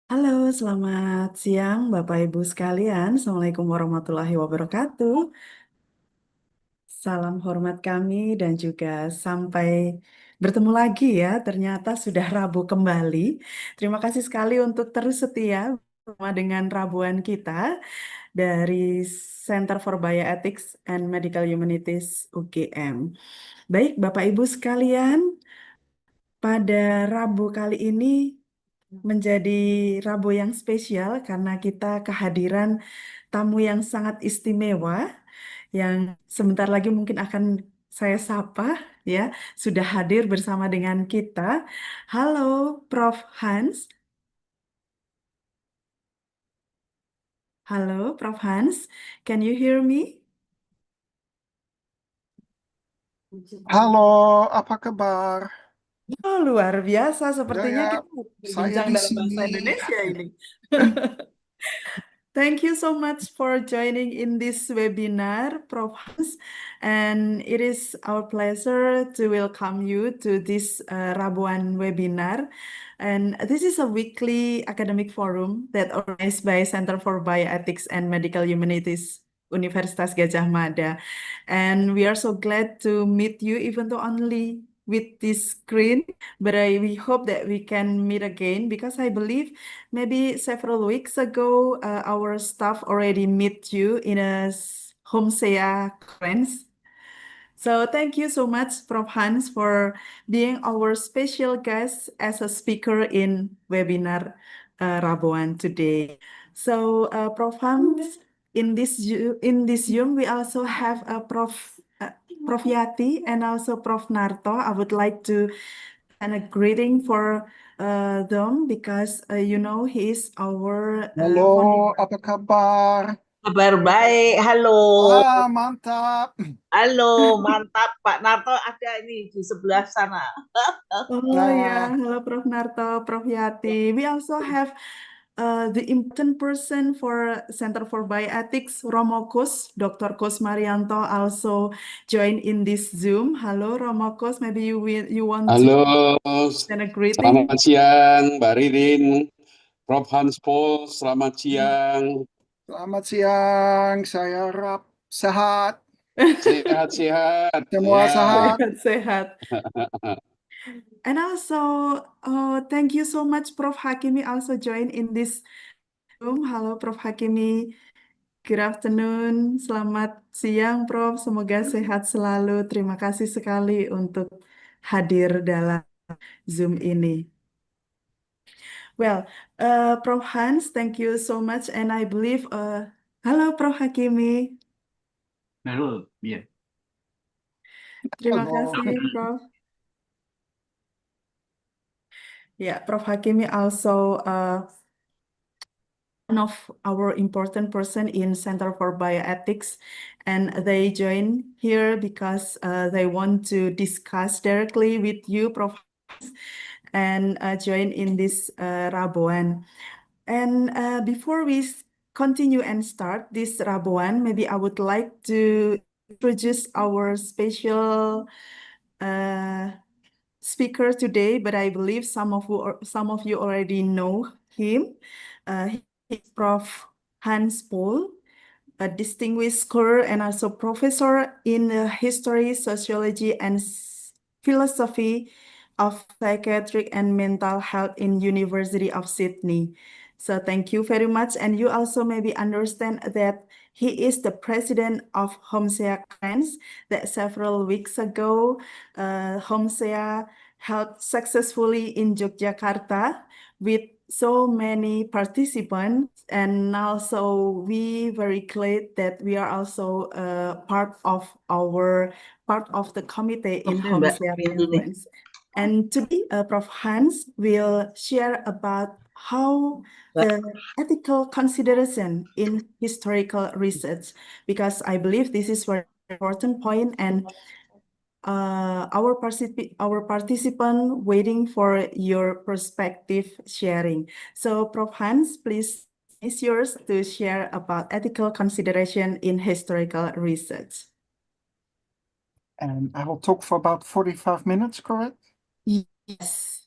Halo, selamat siang Bapak Ibu sekalian. Assalamualaikum warahmatullahi wabarakatuh. Salam hormat kami dan juga sampai bertemu lagi ya. Ternyata sudah Rabu kembali. Terima kasih sekali untuk terus setia bersama dengan Rabuan kita dari Center for Bioethics and Medical Humanities UGM. Baik, Bapak Ibu sekalian, pada Rabu kali ini menjadi Rabu yang spesial karena kita kehadiran tamu yang sangat istimewa yang sebentar lagi mungkin akan saya sapa ya, sudah hadir bersama dengan kita. Halo Prof. Hans. Halo Prof. Hans. Can you hear me? Halo, apa kabar? Oh, luar biasa. Ya, Sepertinya ya, kita saya berbincang di dalam sini. bahasa Indonesia ini. Thank you so much for joining in this webinar, Prof. Hans. And it is our pleasure to welcome you to this Rabuan webinar. And this is a weekly academic forum that organized by Center for Bioethics and Medical Humanities, Universitas Gajah Mada. And we are so glad to meet you, even though only with this screen, but we hope that we can meet again because I believe maybe several weeks ago, our staff already met you in a Homesea conference. So thank you so much, Prof. Hans, for being our special guest as a speaker in webinar RABOAN today. So, Prof. Hans, in this Zoom, we also have Prof. Yati and also Prof. Narto. I would like to send a greeting for them because you know he is our Halo, founding. apa kabar? Kabar baik, halo. Mantap. Halo, mantap. Pak Narto ada ini di sebelah sana. Oh yeah, hello Prof. Narto, Prof. Yati. We also have the important person for Center for Bioethics, Romo Kus, Dr. Kus Marianto also join in this Zoom. Hello Romo Kus, maybe you want to Halo, send a greeting. selamat siang Mbak Ririn, Prof. Hans Pol, selamat siang, Selamat siang, saya harap sehat. sehat-sehat Semua ya. sehat. Sehat-sehat. And also, thank you so much, Prof. Hakimi also join in this Zoom. Halo Prof. Hakimi. Good afternoon, selamat siang Prof. Semoga sehat selalu. Terima kasih sekali untuk hadir dalam Zoom ini. Well, Prof. Hans, thank you so much. And I believe, halo Prof. Hakimi. Halo, iya. Terima Halo. kasih Prof. Yeah, Prof. Hakimi also one of our important person in Center for Bioethics, and they join here because they want to discuss directly with you, Prof. and join in this Raboan. And before we continue and start this Raboan, maybe I would like to introduce our special speaker today, but I believe some of you already know him. He's Prof. Hans Pol, a distinguished scholar and also professor in history, sociology, and philosophy of psychiatric and mental health in University of Sydney. So thank you very much. And you also maybe understand that he is the president of Homesea Friends that several weeks ago, Homesea held successfully in Yogyakarta with so many participants, and also we very glad that we are also part of the committee in Oke, Mbak, Homesea pintu nih. Conference. And today, Prof. Hans will share about how the ethical consideration in historical research, because I believe this is very important point, and our participant waiting for your perspective sharing. So, Prof. Hans, please, it's yours to share about ethical consideration in historical research. And I will talk for about 45 minutes, correct? Yes.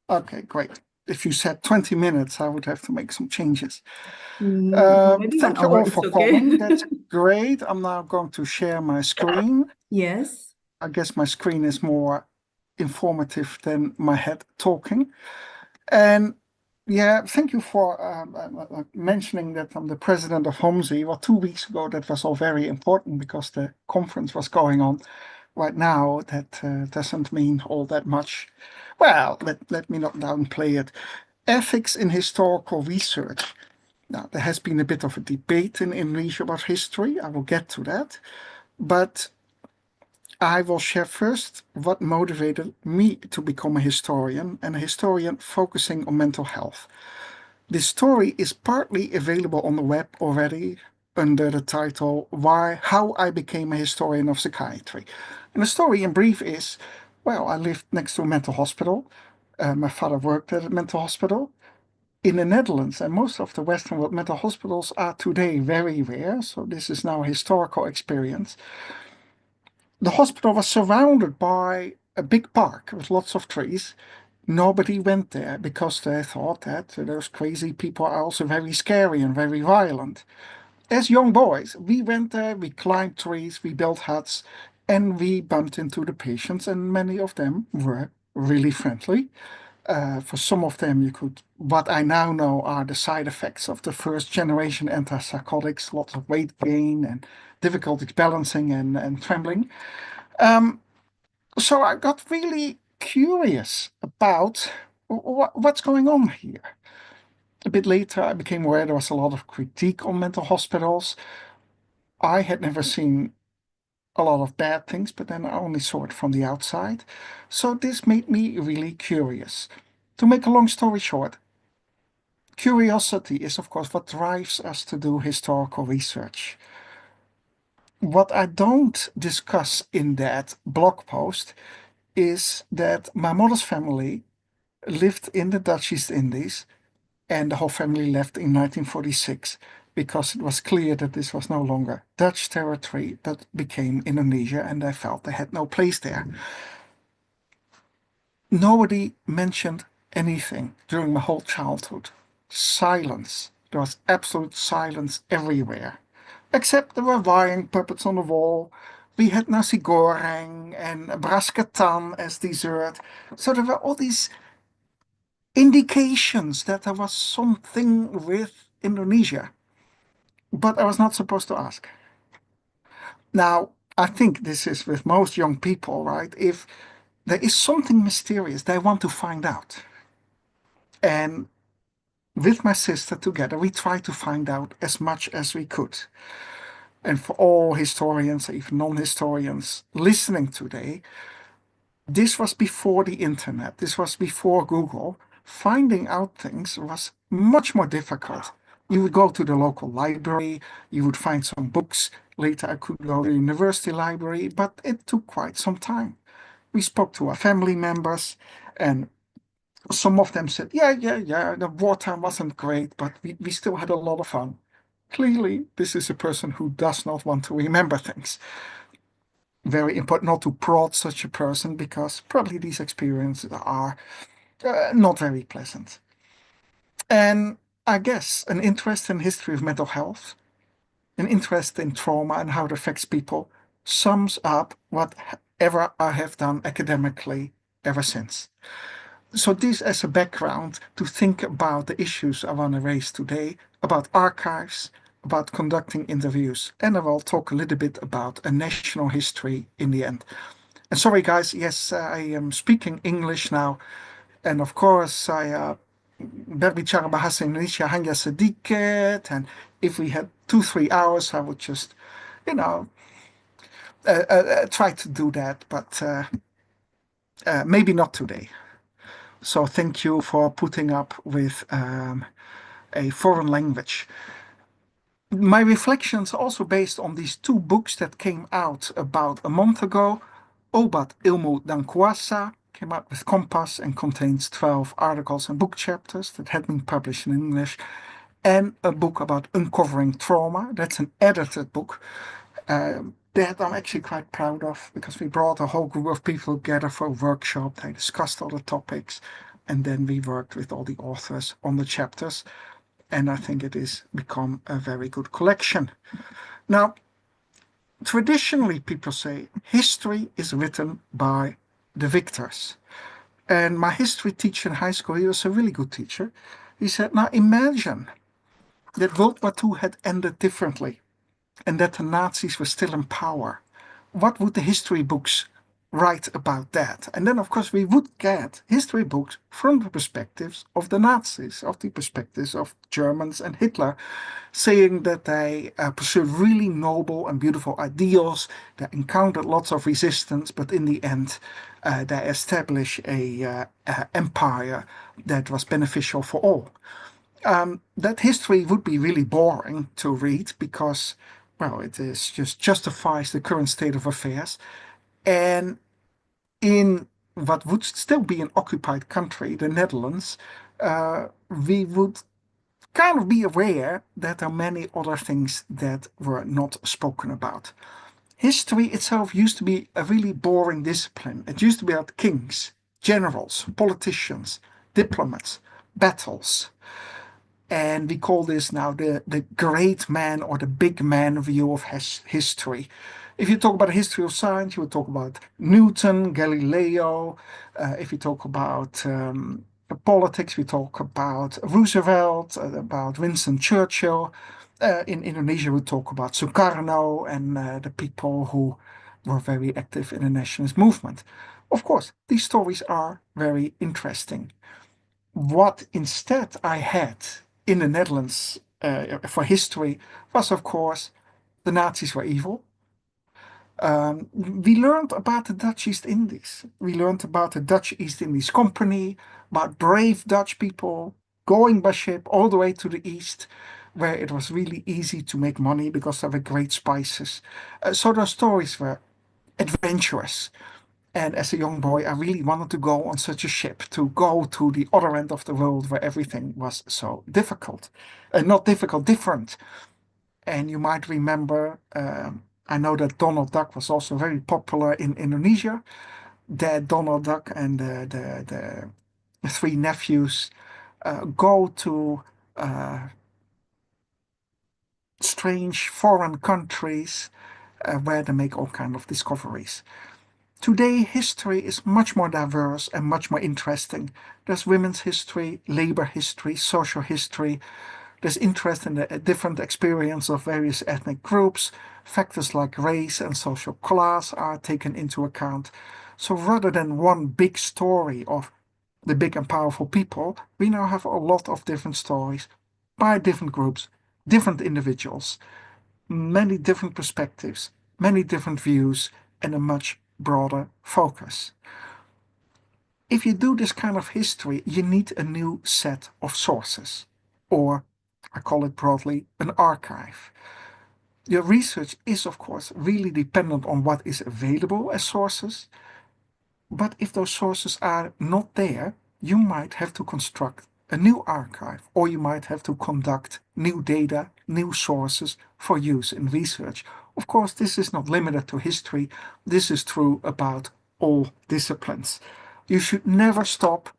Okay, great. if you said 20 minutes, I would have to make some changes. Maybe 1 Thank you hour, all it's for okay. calling. That's great. I'm now going to share my screen. Yes. I guess my screen is more informative than my head talking. And yeah, thank you for mentioning that I'm the president of HOMSI. Well, 2 weeks ago, that was all very important because the conference was going on. Right now, that doesn't mean all that much. Well, let me not downplay it. Ethics in historical research. Now, there has been a bit of a debate in Indonesia about history. I will get to that. But I will share first what motivated me to become a historian, and a historian focusing on mental health. This story is partly available on the web already under the title How I Became a Historian of Psychiatry. And the story in brief is, well, I lived next to a mental hospital. My father worked at a mental hospital in the Netherlands, and most of the Western world mental hospitals are today very rare. So this is now a historical experience. The hospital was surrounded by a big park with lots of trees. Nobody went there because they thought that those crazy people are also very scary and very violent. As young boys, we went there, we climbed trees, we built huts, and we bumped into the patients, and many of them were really friendly. For some of them, what I now know are the side effects of the first generation antipsychotics, lots of weight gain and difficulties balancing and trembling. So I got really curious about what's going on here. A bit later, I became aware there was a lot of critique on mental hospitals. I had never seen a lot of bad things, but then I only saw it from the outside. So this made me really curious. To make a long story short, curiosity is, of course, what drives us to do historical research. What I don't discuss in that blog post is that my mother's family lived in the Dutch East Indies, and the whole family left in 1946 because it was clear that this was no longer Dutch territory but became Indonesia, and they felt they had no place there. Nobody mentioned anything during my whole childhood. Silence. There was absolute silence everywhere. Except there were wine puppets on the wall. We had nasi goreng and beras ketan as dessert. So there were all these indications that there was something with Indonesia. But I was not supposed to ask. Now, I think this is with most young people, right? If there is something mysterious, they want to find out. And with my sister together, we tried to find out as much as we could. And for all historians, even non-historians listening today, this was before the internet. This was before Google. Finding out things was much more difficult. You would go to the local library, you would find some books. Later, I could go to the university library, but it took quite some time. We spoke to our family members, and some of them said, yeah, the wartime wasn't great, but we still had a lot of fun. Clearly, this is a person who does not want to remember things. Very important not to prod such a person because probably these experiences are not very pleasant. And I guess an interest in history of mental health, an interest in trauma and how it affects people sums up whatever I have done academically ever since. So this as a background to think about the issues I want to raise today, about archives, about conducting interviews, and I will talk a little bit about a national history in the end. And sorry guys, yes, I am speaking English now, and of course I berbicara bahasa Indonesia hanya sedikit, and if we had 2-3 hours, I would just, try to do that, but maybe not today. So thank you for putting up with a foreign language. My reflections are also based on these 2 books that came out about a month ago. Obat Ilmu dan Kuasa came out with Compass and contains 12 articles and book chapters that had been published in English, and a book about uncovering trauma. That's an edited book that I'm actually quite proud of because we brought a whole group of people together for a workshop. They discussed all the topics. and then we worked with all the authors on the chapters, and I think it has become a very good collection. Now, traditionally people say history is written by the victors. And my history teacher in high school, he was a really good teacher. He said, now imagine that World War II had ended differently and that the Nazis were still in power. What would the history books write about that? And then, of course, we would get history books from the perspectives of the Nazis, of the perspectives of Germans and Hitler, saying that they pursued really noble and beautiful ideals, they encountered lots of resistance, but in the end, they established a empire that was beneficial for all. That history would be really boring to read because, well, it is just justifies the current state of affairs. And in what would still be an occupied country, the Netherlands, we would kind of be aware that there are many other things that were not spoken about. History itself used to be a really boring discipline. It used to be about kings, generals, politicians, diplomats, battles. And we call this now the great man or the big man view of history. If you talk about the history of science, you would talk about Newton, Galileo. If you talk about politics, we talk about Roosevelt, about Winston Churchill. In Indonesia, we talk about Sukarno and the people who were very active in the nationalist movement. Of course, these stories are very interesting. What instead I had in the Netherlands for history was, of course, the Nazis were evil. We learned about the Dutch East Indies. We learned about the Dutch East Indies Company, about brave Dutch people going by ship all the way to the east, where it was really easy to make money because there were great spices. So those stories were adventurous. And as a young boy, I really wanted to go on such a ship, to go to the other end of the world where everything was so difficult. Not difficult, different. And you might remember, I know that Donald Duck was also very popular in Indonesia. That Donald Duck and the three nephews go to strange foreign countries where they make all kinds of discoveries. Today, history is much more diverse and much more interesting. There's women's history, labor history, social history. There's interest in the different experience of various ethnic groups. Factors like race and social class are taken into account. So rather than one big story of the big and powerful people, we now have a lot of different stories by different groups, different individuals, many different perspectives, many different views, and a much broader focus. If you do this kind of history, you need a new set of sources, or I call it broadly an archive. Your research is, of course, really dependent on what is available as sources, but if those sources are not there, you might have to construct a new archive, or you might have to conduct new data, new sources for use in research. Of course, this is not limited to history. This is true about all disciplines. You should never stop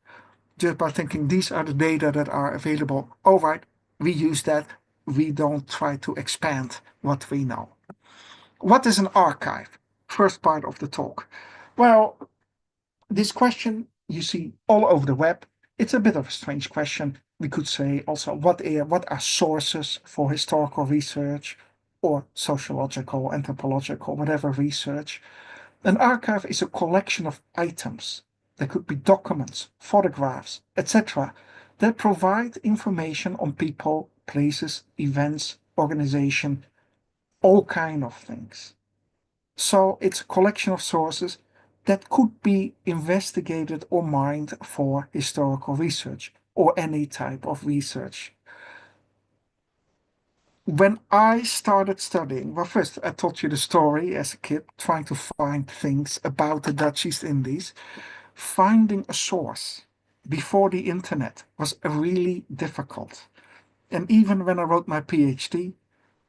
just by thinking these are the data that are available. All right, we use that. We don't try to expand what we know. What is an archive? First part of the talk. Well, this question you see all over the web. It's a bit of a strange question. We could say also, what are sources for historical research or sociological, anthropological, whatever research? An archive is a collection of items. There could be documents, photographs, etc. that provide information on people, places, events, organization, all kind of things. So it's a collection of sources that could be investigated or mined for historical research or any type of research. When I started studying, well, first I told you the story as a kid, trying to find things about the Dutch East Indies. Finding a source before the internet was really difficult. And even when I wrote my PhD,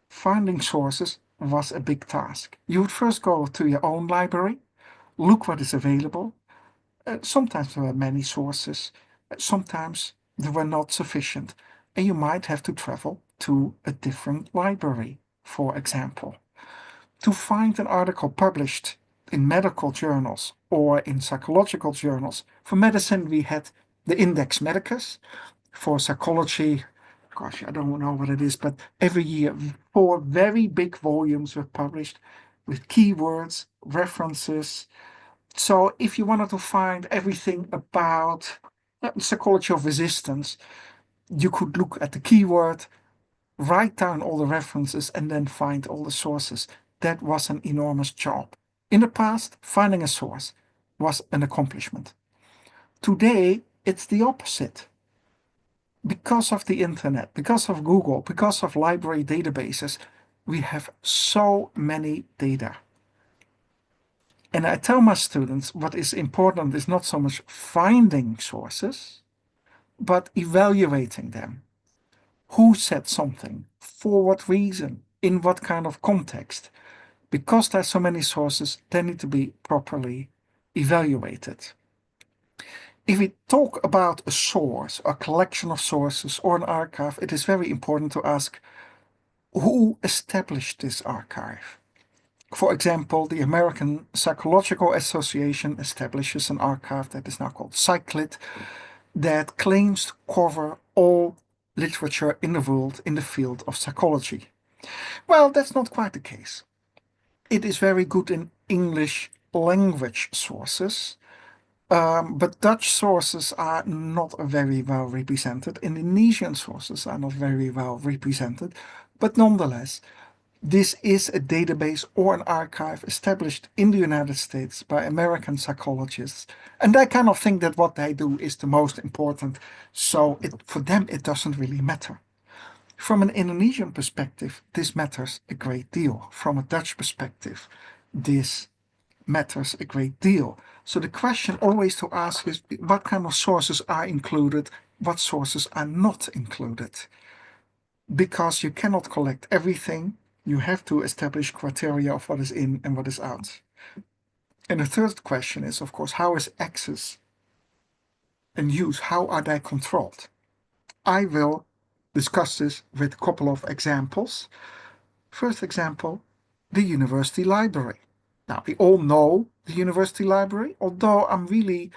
finding sources was a big task. You would first go to your own library, look what is available. Sometimes there were many sources. Sometimes they were not sufficient, and you might have to travel to a different library, for example. To find an article published in medical journals or in psychological journals. For medicine, we had the Index Medicus. For psychology, gosh, I don't know what it is, but every year 4 very big volumes were published with keywords, references. So if you wanted to find everything about psychology of resistance, you could look at the keyword, write down all the references, and then find all the sources. That was an enormous job. In the past, finding a source was an accomplishment. Today, it's the opposite. Because of the internet, because of Google, because of library databases, we have so many data. And I tell my students what is important is not so much finding sources, but evaluating them. Who said something? For what reason? In what kind of context? Because there's so many sources, they need to be properly evaluated. If we talk about a source, a collection of sources, or an archive, it is very important to ask, who established this archive? For example, the American Psychological Association establishes an archive that is now called PsycLit, that claims to cover all literature in the world in the field of psychology. Well, that's not quite the case. It is very good in English language sources, but Dutch sources are not very well represented. Indonesian sources are not very well represented, but nonetheless, this is a database or an archive established in the United States by American psychologists, and they kind of think that what they do is the most important, so for them it doesn't really matter. From an Indonesian perspective, this matters a great deal. From a Dutch perspective, this matters a great deal. So the question always to ask is, what kind of sources are included, what sources are not included? Because you cannot collect everything, you have to establish criteria of what is in and what is out. And the third question is, of course, how is access and use, how are they controlled? I will discuss this with a couple of examples. First example, the university library. Now, we all know the university library, although I'm really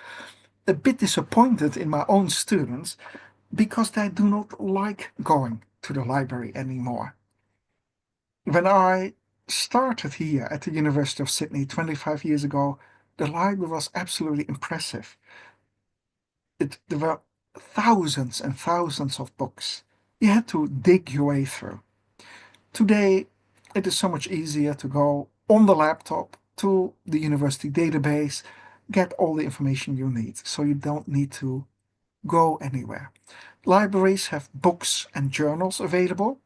a bit disappointed in my own students because they do not like going to the library anymore. When I started here at the University of Sydney 25 years ago, the library was absolutely impressive. There were thousands and thousands of books. You had to dig your way through. Today, it is so much easier to go on the laptop to the university database, get all the information you need, so you don't need to go anywhere. Libraries have books and journals available,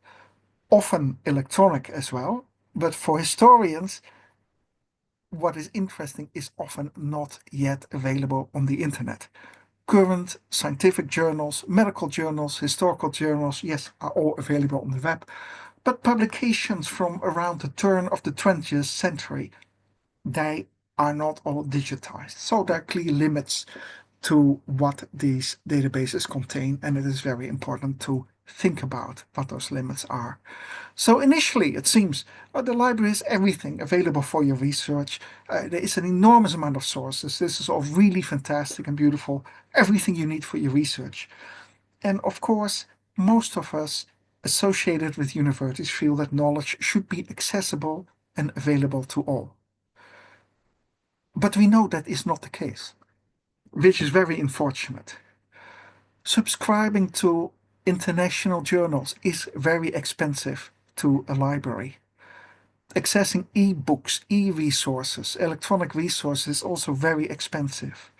often electronic as well, but for historians, what is interesting is often not yet available on the internet. Current scientific journals, medical journals, historical journals, yes, are all available on the web, but publications from around the turn of the 20th century, they are not all digitized. So there are clear limits to what these databases contain, and it is very important to think about what those limits are. So initially, it seems the library is everything available for your research. There is an enormous amount of sources. This is all really fantastic and beautiful. Everything you need for your research. And of course, most of us associated with universities feel that knowledge should be accessible and available to all. But we know that is not the case, which is very unfortunate. Subscribing to international journals is very expensive to a library. Accessing e-books, e-resources, electronic resources is also very expensive.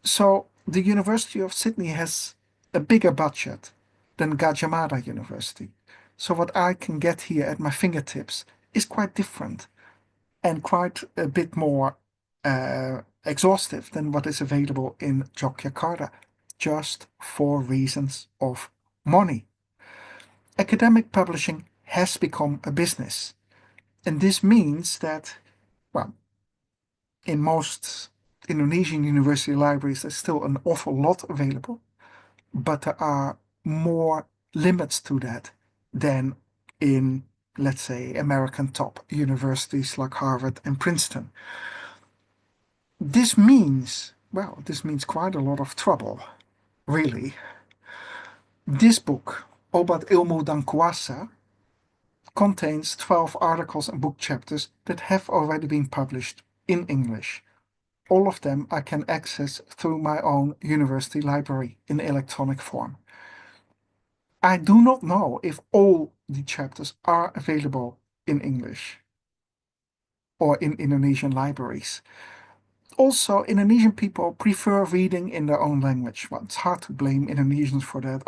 So the University of Sydney has a bigger budget than Gajah Mada University. So what I can get here at my fingertips is quite different and quite a bit more exhaustive than what is available in Yogyakarta, just for reasons of money. Academic publishing has become a business. And this means that, well, in most Indonesian university libraries, there's still an awful lot available. but there are more limits to that than in, let's say, American top universities like Harvard and Princeton. This means, well, this means quite a lot of trouble, really. This book, Obat Ilmu dan Kuasa, contains 12 articles and book chapters that have already been published in English. All of them I can access through my own university library in electronic form. I do not know if all the chapters are available in English or in Indonesian libraries. Also, Indonesian people prefer reading in their own language. Well, it's hard to blame Indonesians for that.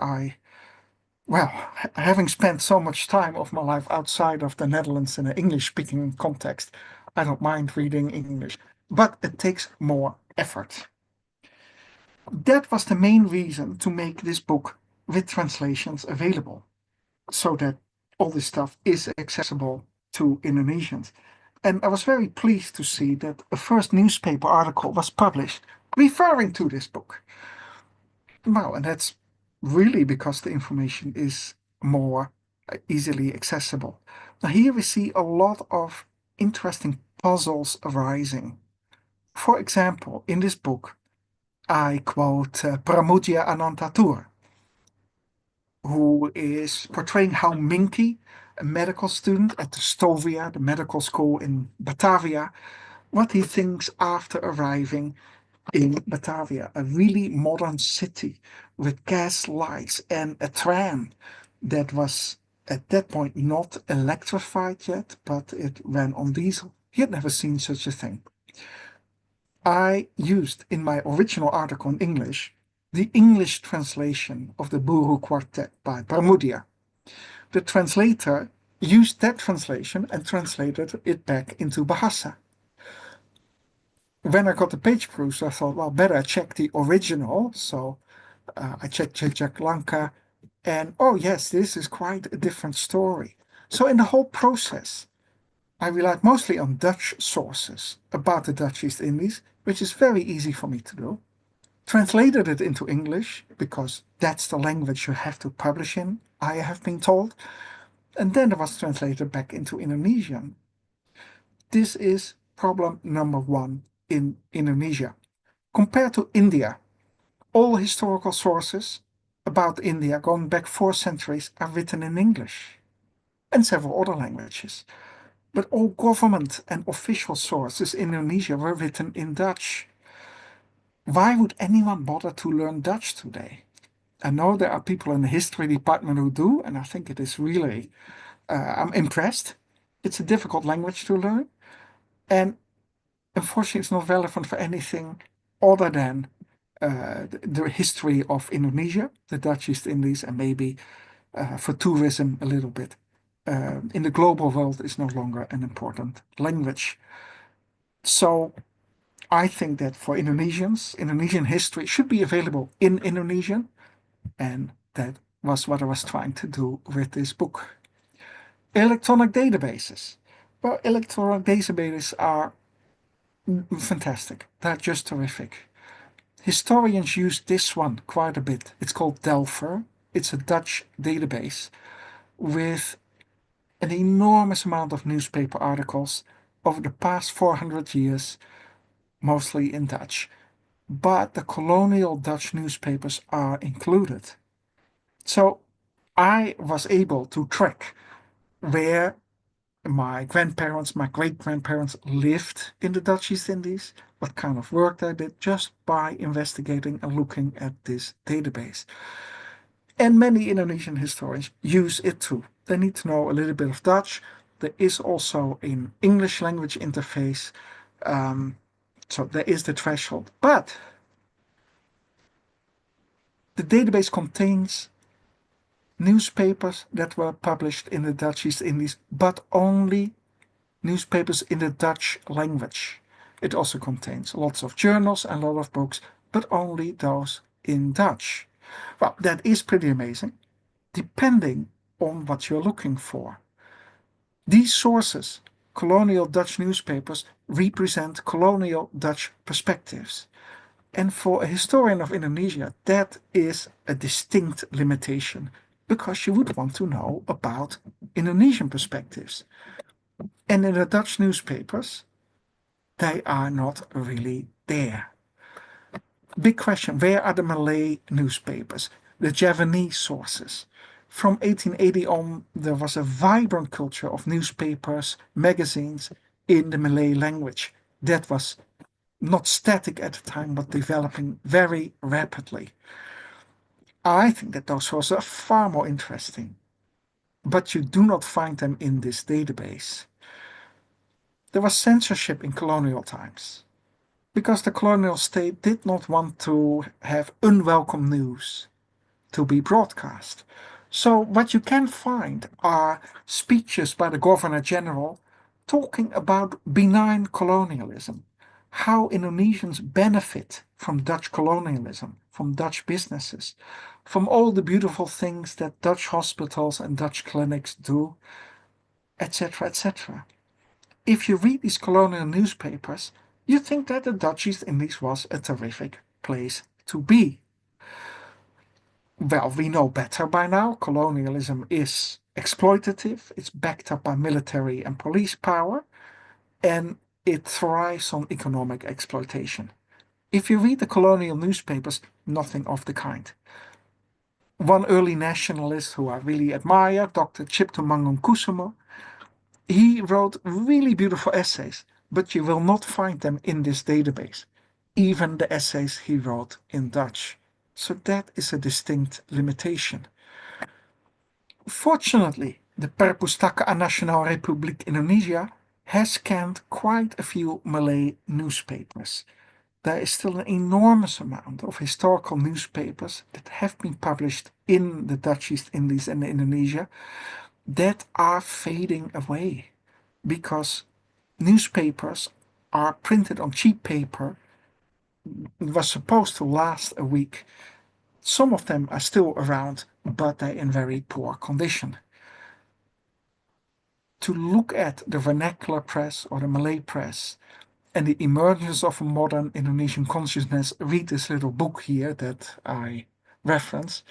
Well, having spent so much time of my life outside of the Netherlands in an English-speaking context, I don't mind reading English, but it takes more effort. That was the main reason to make this book with translations available, so that all this stuff is accessible to Indonesians. And I was very pleased to see that a first newspaper article was published referring to this book. Well, and that's really because the information is more easily accessible. Now, here we see a lot of interesting puzzles arising. For example, in this book, I quote Pramudia Anantatur, who is portraying how Minky, a medical student at the Stovia, the medical school in Batavia, what he thinks after arriving in Batavia, a really modern city with gas lights and a tram that was at that point not electrified yet, but it ran on diesel. He had never seen such a thing. I used in my original article in English the English translation of the Buru Quartet by Pramudia. The translator used that translation and translated it back into Bahasa. When I got the page proofs, I thought, well, better check the original. So I checked Jejak Lanka, and oh yes, this is quite a different story. So in the whole process, I relied mostly on Dutch sources about the Dutch East Indies, which is very easy for me to do. Translated it into English, because that's the language you have to publish in, I have been told. And then it was translated back into Indonesian. This is problem number one in Indonesia. Compared to India, all historical sources about India going back 4 centuries are written in English and several other languages. But all government and official sources in Indonesia were written in Dutch. Why would anyone bother to learn Dutch today? I know there are people in the history department who do, and I think it is really, I'm impressed. It's a difficult language to learn, and unfortunately it's not relevant for anything other than the history of Indonesia, the Dutch East Indies, and maybe for tourism a little bit. In the global world, it's no longer an important language. So I think that for Indonesians, Indonesian history should be available in Indonesian, and that was what I was trying to do with this book. Electronic databases. Well, electronic databases are fantastic. They're just terrific. Historians use this one quite a bit. It's called Delpher. It's a Dutch database with an enormous amount of newspaper articles over the past 400 years, mostly in Dutch. But the colonial Dutch newspapers are included. So I was able to track where my grandparents, my great-grandparents lived in the Dutch East Indies, what kind of work they did, just by investigating and looking at this database. And many Indonesian historians use it too. They need to know a little bit of Dutch. There is also an English language interface, so there is the threshold. But the database contains newspapers that were published in the Dutch East Indies, but only newspapers in the Dutch language. It also contains lots of journals and a lot of books, but only those in Dutch. Well, that is pretty amazing, depending on what you're looking for. These sources, colonial Dutch newspapers, represent colonial Dutch perspectives. And for a historian of Indonesia, that is a distinct limitation, because you would want to know about Indonesian perspectives. And in the Dutch newspapers, they are not really there. Big question, where are the Malay newspapers, the Javanese sources? From 1880 on, there was a vibrant culture of newspapers, magazines in the Malay language that was not static at the time, but developing very rapidly. I think that those sources are far more interesting, but you do not find them in this database. There was censorship in colonial times, because the colonial state did not want to have unwelcome news to be broadcast. So what you can find are speeches by the Governor General talking about benign colonialism, how Indonesians benefit from Dutch colonialism, from Dutch businesses, from all the beautiful things that Dutch hospitals and Dutch clinics do, etc., etc. If you read these colonial newspapers, you think that the Dutch East Indies was a terrific place to be. Well, we know better by now. Colonialism is exploitative, it's backed up by military and police power, and it thrives on economic exploitation. If you read the colonial newspapers, nothing of the kind. One early nationalist who I really admire, Dr. Ciptomangunkusumo, he wrote really beautiful essays, but you will not find them in this database, even the essays he wrote in Dutch. So that is a distinct limitation. Fortunately, the Perpustakaan Nasional Republik Indonesia has scanned quite a few Malay newspapers. There is still an enormous amount of historical newspapers that have been published in the Dutch East Indies and Indonesia that are fading away, because newspapers are printed on cheap paper. It was supposed to last a week. Some of them are still around, but they're in very poor condition. To look at the vernacular press or the Malay press and the emergence of a modern Indonesian consciousness, read this little book here that I reference,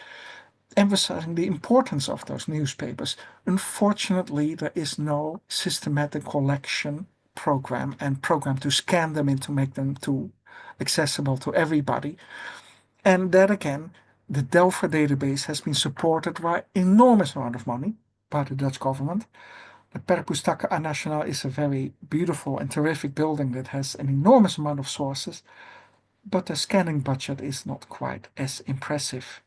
emphasizing the importance of those newspapers. Unfortunately, there is no systematic collection program to scan them and to make them accessible to everybody. And that again, the Delphi database has been supported by enormous amount of money by the Dutch government. The Perpustakaan Nasional is a very beautiful and terrific building that has an enormous amount of sources, but the scanning budget is not quite as impressive.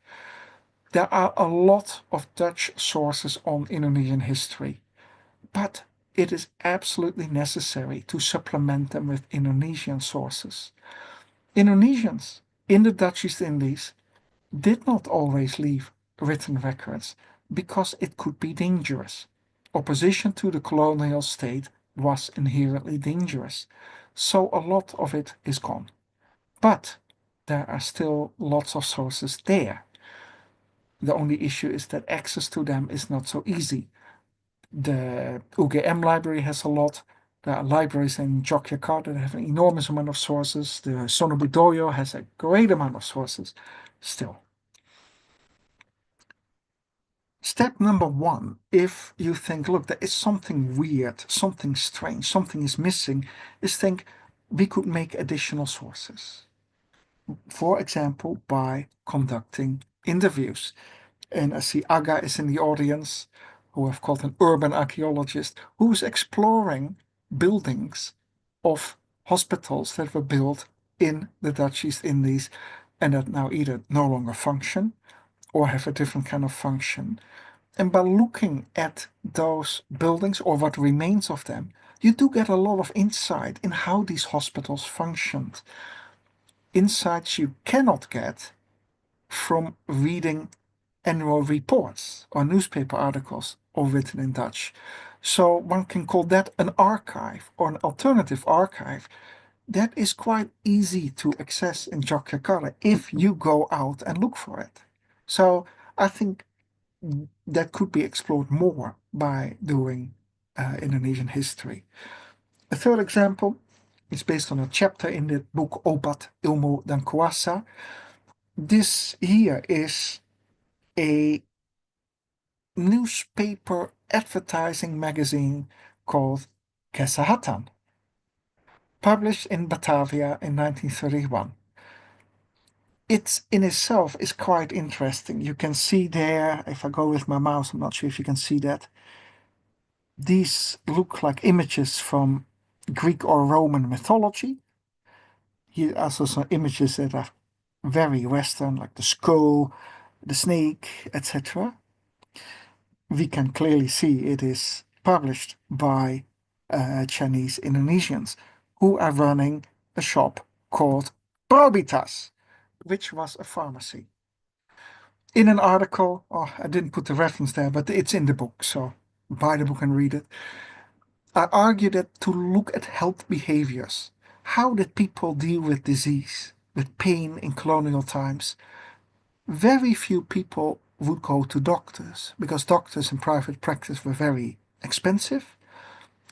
There are a lot of Dutch sources on Indonesian history, but it is absolutely necessary to supplement them with Indonesian sources. Indonesians in the Dutch East Indies did not always leave written records because it could be dangerous. Opposition to the colonial state was inherently dangerous, so a lot of it is gone. But there are still lots of sources there. The only issue is that access to them is not so easy. The UGM library has a lot. There are libraries in Yogyakarta that have an enormous amount of sources. The Sonobudoyo has a great amount of sources still. Step number one, if you think, look, there is something weird, something strange, something is missing, is think we could make additional sources. For example, by conducting interviews. And I see Aga is in the audience, who I've called an urban archaeologist, who is exploring buildings of hospitals that were built in the Dutch East Indies and that now either no longer function or have a different kind of function. And by looking at those buildings or what remains of them, you do get a lot of insight in how these hospitals functioned. Insights you cannot get from reading annual reports or newspaper articles all written in Dutch. So one can call that an archive or an alternative archive that is quite easy to access in Yogyakarta if you go out and look for it. So I think that could be explored more by doing Indonesian history. A third example, It's based on a chapter in the book Obat Ilmu dan Kuasa. This here is a newspaper advertising magazine called Kesehatan, published in Batavia in 1931. It in itself is quite interesting. You can see there, if I go with my mouse, I'm not sure if you can see that. These look like images from Greek or Roman mythology. Here are also some images that are very Western, like the skull, the snake, etc. We can clearly see it is published by Chinese Indonesians who are running a shop called Probitas, which was a pharmacy. In an article, I didn't put the reference there, but it's in the book, so buy the book and read it. I argue that to look at health behaviors, how did people deal with disease, with pain in colonial times? Very few people would go to doctors because doctors in private practice were very expensive.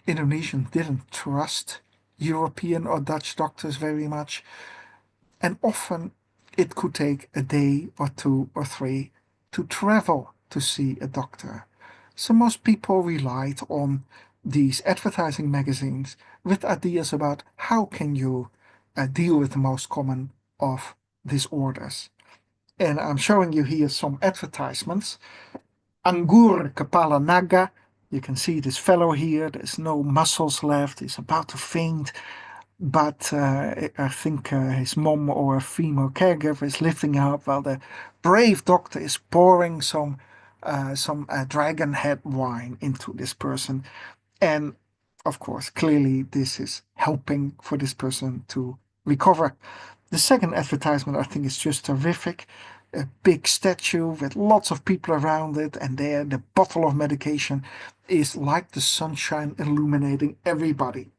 Indonesians didn't trust European or Dutch doctors very much, and often it could take a day or 2 or 3 to travel to see a doctor. So most people relied on these advertising magazines with ideas about how can you deal with the most common of disorders. And I'm showing you here some advertisements. Anggur Kepala Naga. You can see this fellow here. There's no muscles left. He's about to faint. But I think his mom or a female caregiver is lifting him up while the brave doctor is pouring some dragon head wine into this person. And of course, clearly this is helping for this person to recover. The second advertisement I think is just terrific. A big statue with lots of people around it, and there the bottle of medication is like the sunshine illuminating everybody.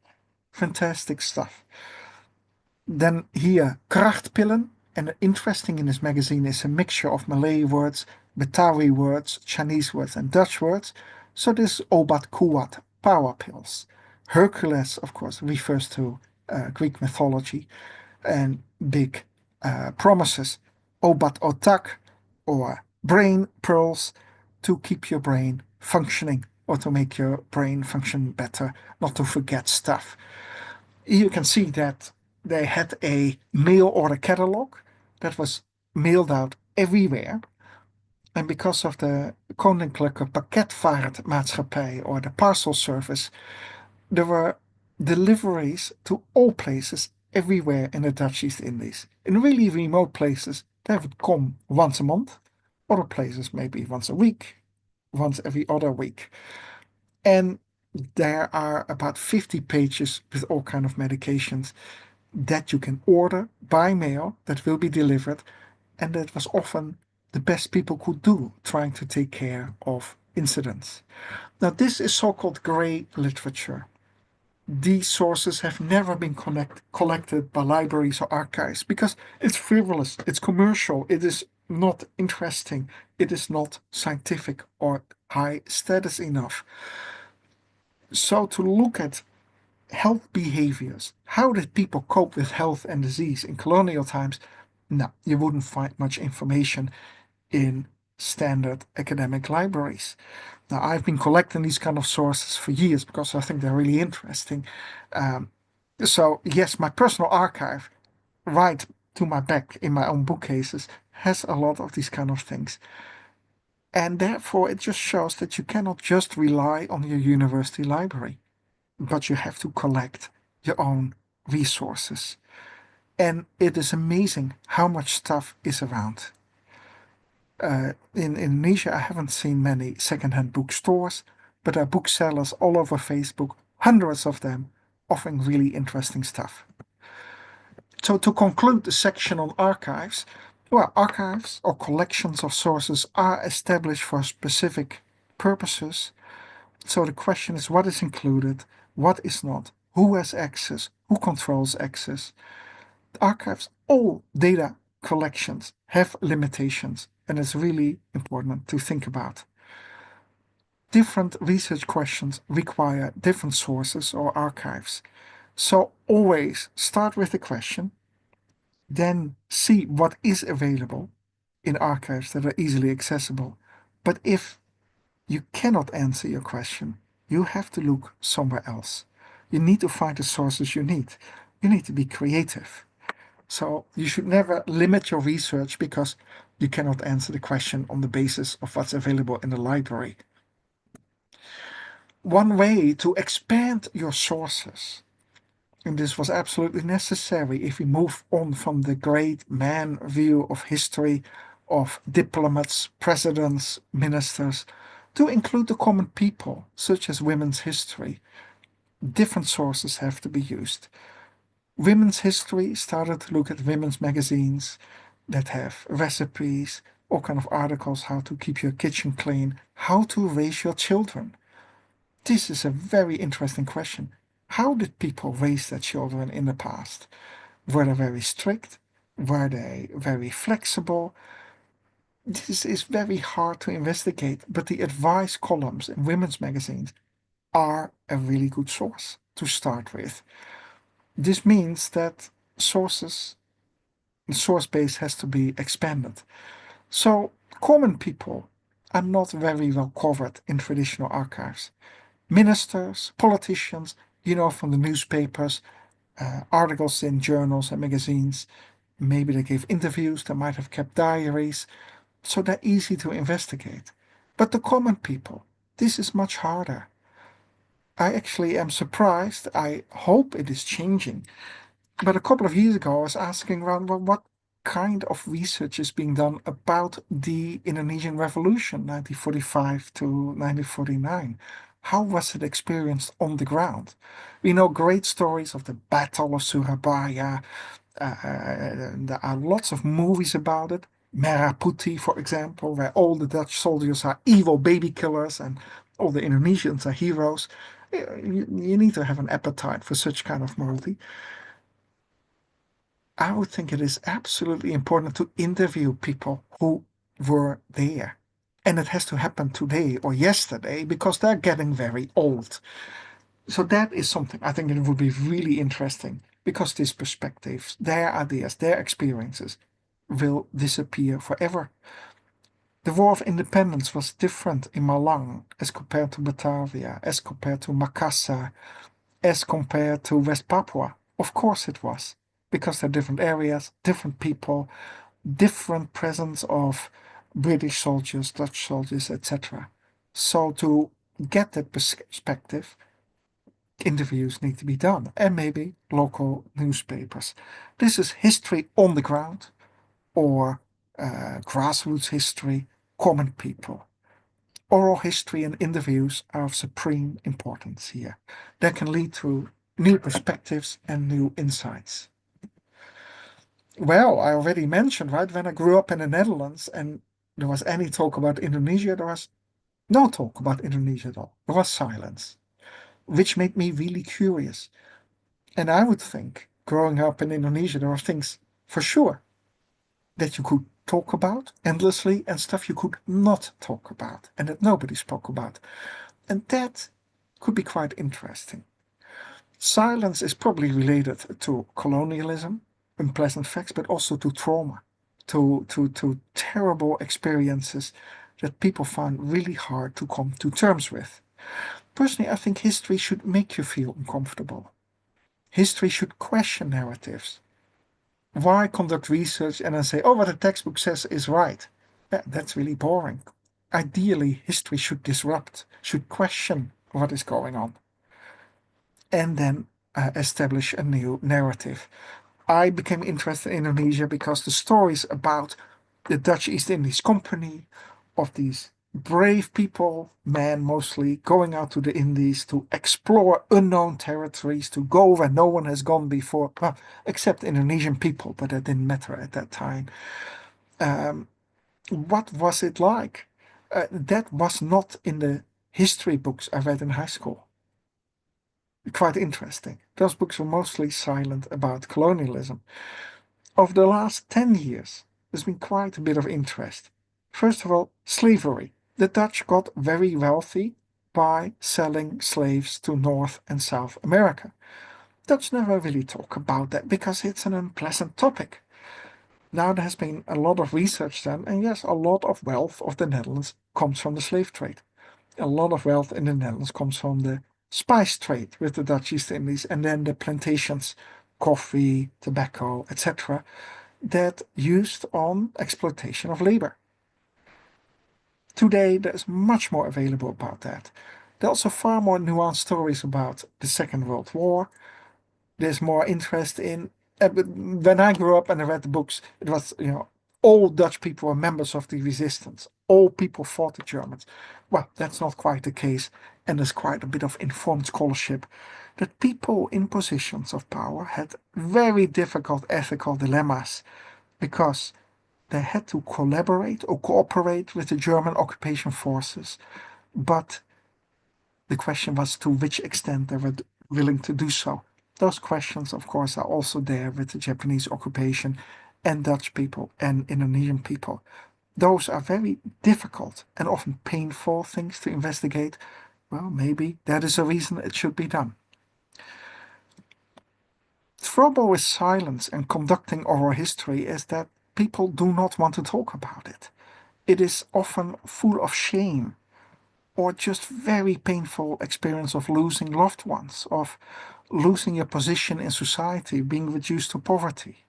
Fantastic stuff. Then here, krachtpillen. And interesting in this magazine is a mixture of Malay words, Betawi words, Chinese words, and Dutch words. So this is Obat Kuat, power pills. Hercules, of course, refers to Greek mythology and big promises. Obat Otak, or brain pearls, to keep your brain functioning or to make your brain function better, not to forget stuff. You can see that they had a mail order catalog that was mailed out everywhere. And because of the Koninklijke Pakketvaartmaatschappij, or the parcel service, there were deliveries to all places everywhere in the Dutch East Indies. In really remote places, they would come once a month. Other places maybe once a week, once every other week. And there are about 50 pages with all kind of medications that you can order by mail that will be delivered, and that was often the best people could do trying to take care of incidents. Now this is so-called grey literature. These sources have never been collected by libraries or archives because it's frivolous, it's commercial, it is not interesting, it is not scientific or high status enough. So to look at health behaviors, how did people cope with health and disease in colonial times? No, you wouldn't find much information in standard academic libraries. Now, I've been collecting these kind of sources for years because I think they're really interesting. So yes, my personal archive, right to my back in my own bookcases, has a lot of these kind of things. And therefore, it just shows that you cannot just rely on your university library, but you have to collect your own resources. And it is amazing how much stuff is around. In Indonesia, I haven't seen many secondhand bookstores, but there are booksellers all over Facebook, hundreds of them, offering really interesting stuff. So to conclude the section on archives, well, archives or collections of sources are established for specific purposes. So the question is, what is included, what is not, who has access, who controls access. The archives, all data collections have limitations, and it's really important to think about. Different research questions require different sources or archives. So always start with the question, then see what is available in archives that are easily accessible. But if you cannot answer your question, you have to look somewhere else. You need to find the sources you need. You need to be creative. So you should never limit your research because you cannot answer the question on the basis of what's available in the library. One way to expand your sources, and this was absolutely necessary if we move on from the great man view of history of diplomats, presidents, ministers, to include the common people, such as women's history. Different sources have to be used. Women's history started to look at women's magazines that have recipes, all kind of articles, how to keep your kitchen clean, how to raise your children. This is a very interesting question. How did people raise their children in the past? Were they very strict? Were they very flexible? This is very hard to investigate, but the advice columns in women's magazines are a really good source to start with. This means that the source base has to be expanded. So common people are not very well covered in traditional archives. Ministers, politicians, from the newspapers, articles in journals and magazines. Maybe they gave interviews, they might have kept diaries, so they're easy to investigate. But the common people, this is much harder. I actually am surprised. I hope it is changing. But a couple of years ago, I was asking around, well, what kind of research is being done about the Indonesian Revolution, 1945 to 1949? How was it experienced on the ground? We know great stories of the Battle of Surabaya. There are lots of movies about it. Merah Putih, for example, where all the Dutch soldiers are evil baby killers and all the Indonesians are heroes. You need to have an appetite for such kind of movie. I would think it is absolutely important to interview people who were there. And it has to happen today or yesterday because they're getting very old. So that is something I think it would be really interesting because these perspectives, their ideas, their experiences will disappear forever. The War of Independence was different in Malang as compared to Batavia, as compared to Makassar, as compared to West Papua. Of course it was, because they're different areas, different people, different presence of British soldiers, Dutch soldiers, etc. So to get that perspective, interviews need to be done, and maybe local newspapers. This is history on the ground, or grassroots history, common people. Oral history and interviews are of supreme importance here. That can lead to new perspectives and new insights. Well, I already mentioned, right, when I grew up in the Netherlands and there was any talk about Indonesia, there was no talk about Indonesia at all. There was silence, which made me really curious. And I would think, growing up in Indonesia, there were things for sure that you could talk about endlessly and stuff you could not talk about and that nobody spoke about. And that could be quite interesting. Silence is probably related to colonialism, unpleasant facts, but also to trauma, to terrible experiences that people find really hard to come to terms with. Personally, I think history should make you feel uncomfortable. History should question narratives. Why conduct research and then say, oh, what the textbook says is right? That's really boring. Ideally, history should disrupt, should question what is going on, and then establish a new narrative. I became interested in Indonesia because the stories about the Dutch East Indies Company, of these brave people, men mostly, going out to the Indies to explore unknown territories, to go where no one has gone before, well, except Indonesian people, but that didn't matter at that time. What was it like? That was not in the history books I read in high school. Quite interesting. Those books were mostly silent about colonialism. Over the last 10 years, there's been quite a bit of interest. First of all, slavery. The Dutch got very wealthy by selling slaves to North and South America. Dutch never really talk about that because it's an unpleasant topic. Now there has been a lot of research done, and yes, a lot of wealth of the Netherlands comes from the slave trade. A lot of wealth in the Netherlands comes from the spice trade with the Dutch East Indies, and then the plantations, coffee, tobacco, etc., that used on exploitation of labor. Today there's much more available about that. There are also far more nuanced stories about the Second World War. There's more interest in. When I grew up and I read the books, it was, all Dutch people were members of the resistance. All people fought the Germans. Well, that's not quite the case, and there's quite a bit of informed scholarship that people in positions of power had very difficult ethical dilemmas because they had to collaborate or cooperate with the German occupation forces, but the question was to which extent they were willing to do so. Those questions, of course, are also there with the Japanese occupation and Dutch people and Indonesian people. Those are very difficult and often painful things to investigate. Well, maybe that is a reason it should be done. Trouble with silence and conducting oral history is that people do not want to talk about it. It is often full of shame or just very painful experience of losing loved ones, of losing your position in society, being reduced to poverty.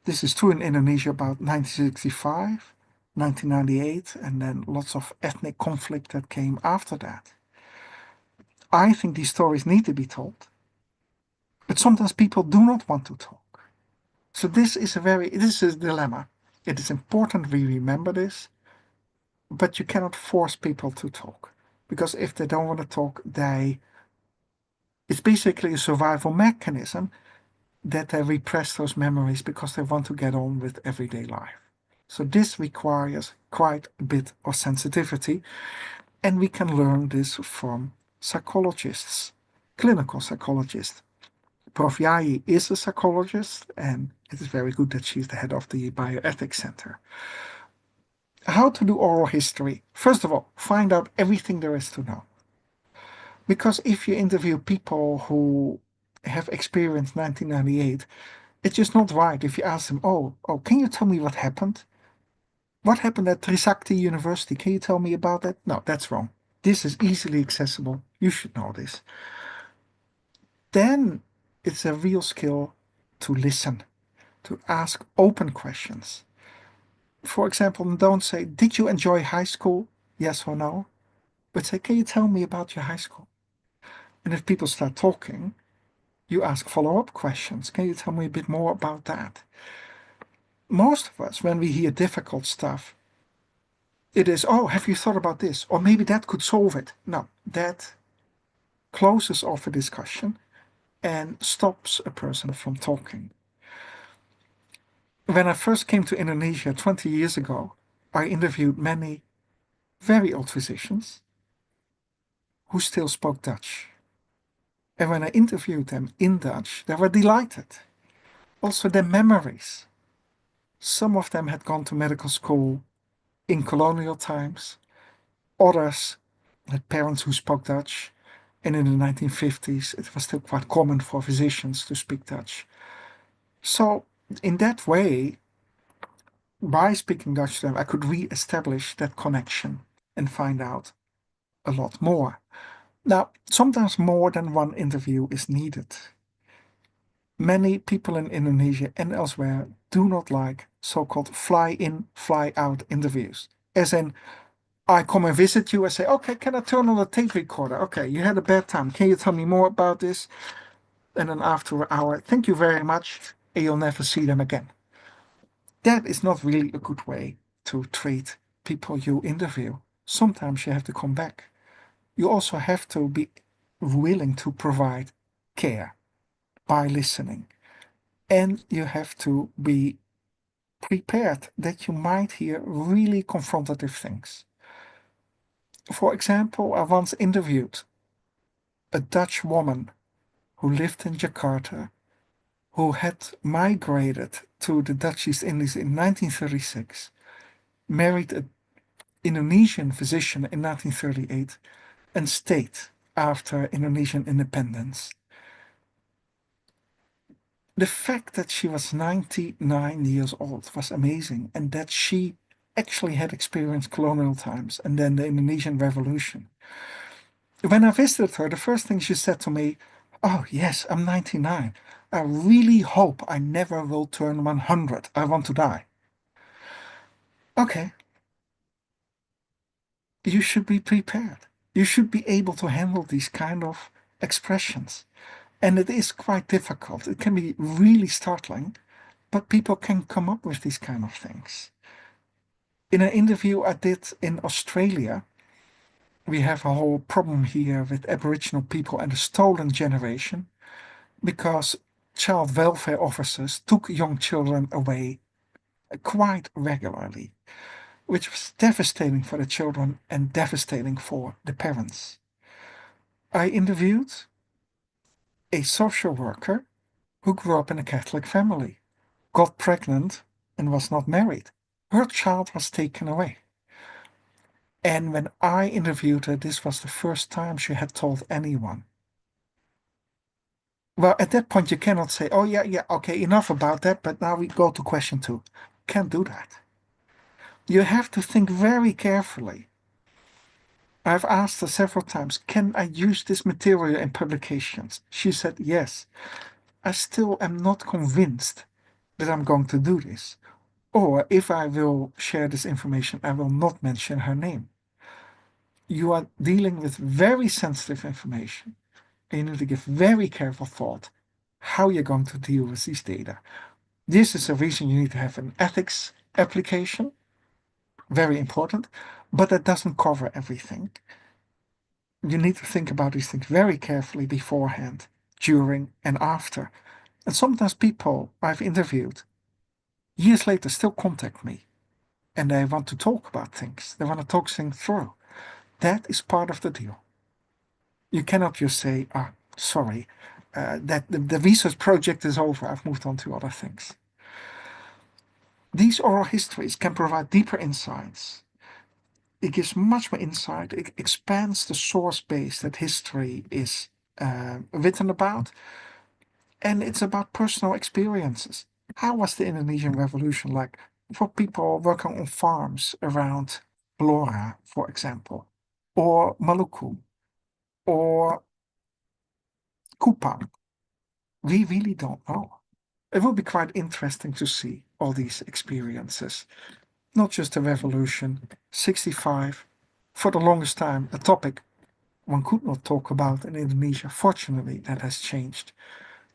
This is true in Indonesia about 1965, 1998, and then lots of ethnic conflict that came after that. I think these stories need to be told, but sometimes people do not want to talk. So this is a dilemma. It is important we remember this, but you cannot force people to talk, because if they don't want to talk, it's basically a survival mechanism that they repress those memories because they want to get on with everyday life. So this requires quite a bit of sensitivity, and we can learn this from psychologists, clinical psychologists. Prof. Yayi is a psychologist, and it is very good that she's the head of the Bioethics Center. How to do oral history? First of all, find out everything there is to know. Because if you interview people who have experienced 1998, it's just not right if you ask them, oh, can you tell me what happened? What happened at Trisakti University? Can you tell me about that? No, that's wrong. This is easily accessible. You should know this. Then it's a real skill to listen, to ask open questions. For example, don't say, did you enjoy high school? Yes or no? But say, can you tell me about your high school? And if people start talking, you ask follow-up questions. Can you tell me a bit more about that? Most of us, when we hear difficult stuff, it is, oh, have you thought about this? Or maybe that could solve it. No, that closes off a discussion and stops a person from talking. When I first came to Indonesia 20 years ago, I interviewed many very old physicians who still spoke Dutch. And when I interviewed them in Dutch, they were delighted. Also, their memories. Some of them had gone to medical school in colonial times. Others had parents who spoke Dutch. And in the 1950s, it was still quite common for physicians to speak Dutch. So, in that way, by speaking Dutch to them, I could re-establish that connection and find out a lot more. Now, sometimes more than one interview is needed. Many people in Indonesia and elsewhere do not like so-called fly-in, fly-out interviews. As in, I come and visit you and say, okay, can I turn on the tape recorder? Okay, you had a bad time. Can you tell me more about this? And then after an hour, thank you very much, and you'll never see them again. That is not really a good way to treat people you interview. Sometimes you have to come back. You also have to be willing to provide care by listening. And you have to be prepared that you might hear really confrontative things. For example, I once interviewed a Dutch woman who lived in Jakarta, who had migrated to the Dutch East Indies in 1936, married an Indonesian physician in 1938, and stayed after Indonesian independence. The fact that she was 99 years old was amazing, and that she actually had experienced colonial times and then the Indonesian Revolution. When I visited her, the first thing she said to me, "Oh, yes, I'm 99. I really hope I never will turn 100. I want to die." Okay. You should be prepared. You should be able to handle these kind of expressions. And it is quite difficult. It can be really startling, but people can come up with these kind of things. In an interview I did in Australia, we have a whole problem here with Aboriginal people and the stolen generation, because child welfare officers took young children away quite regularly, which was devastating for the children and devastating for the parents. I interviewed a social worker who grew up in a Catholic family, got pregnant, and was not married. Her child was taken away. And when I interviewed her, this was the first time she had told anyone. Well, at that point, you cannot say, "Oh, yeah, okay, enough about that, but now we go to question 2. Can't do that. You have to think very carefully. I've asked her several times, "Can I use this material in publications?" She said yes. I still am not convinced that I'm going to do this. Or if I will share this information, I will not mention her name. You are dealing with very sensitive information, and you need to give very careful thought how you're going to deal with these data. This is a reason you need to have an ethics application, very important, but that doesn't cover everything. You need to think about these things very carefully beforehand, during, and after. And sometimes people I've interviewed years later still contact me and they want to talk about things. They want to talk things through. That is part of the deal. You cannot just say, sorry, that the research project is over. I've moved on to other things. These oral histories can provide deeper insights. It gives much more insight. It expands the source base that history is written about. And it's about personal experiences. How was the Indonesian Revolution like for people working on farms around Blora, for example, or Maluku, or Kupang? We really don't know. It will be quite interesting to see all these experiences. Not just the revolution, 65, for the longest time, a topic one could not talk about in Indonesia. Fortunately, that has changed.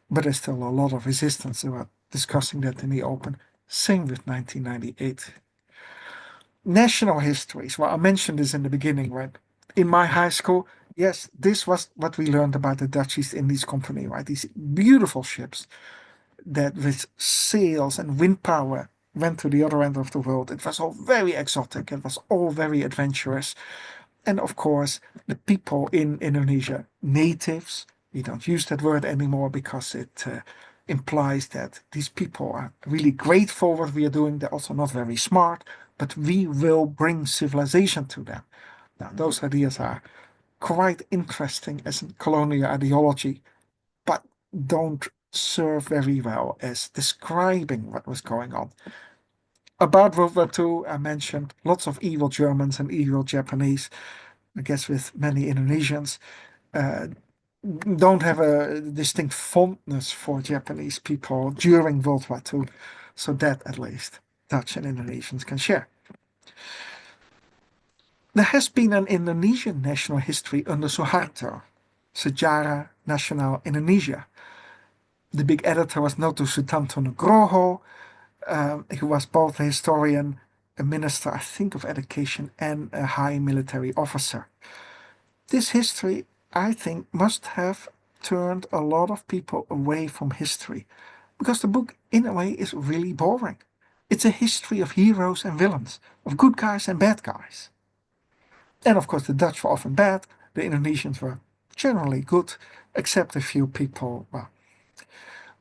But there's still a lot of resistance about discussing that in the open. Same with 1998. National histories. Well, I mentioned this in the beginning, right? In my high school, yes, this was what we learned about the Dutch East Indies Company, right? These beautiful ships that with sails and wind power went to the other end of the world. It was all very exotic. It was all very adventurous. And of course, the people in Indonesia, natives, we don't use that word anymore because it implies that these people are really grateful for what we are doing. They're also not very smart, but we will bring civilization to them. Now, those ideas are quite interesting as a colonial ideology, but don't serve very well as describing what was going on. About World War II, I mentioned lots of evil Germans and evil Japanese. I guess with many Indonesians, don't have a distinct fondness for Japanese people during World War II. So that at least Dutch and Indonesians can share. There has been an Indonesian national history under Suharto, Sejarah Nasional Indonesia. The big editor was Noto Sutanto Nugroho, who was both a historian, a minister, I think, of education, and a high military officer. This history, I think, must have turned a lot of people away from history, because the book, in a way, is really boring. It's a history of heroes and villains, of good guys and bad guys. And of course, the Dutch were often bad, the Indonesians were generally good, except a few people, well.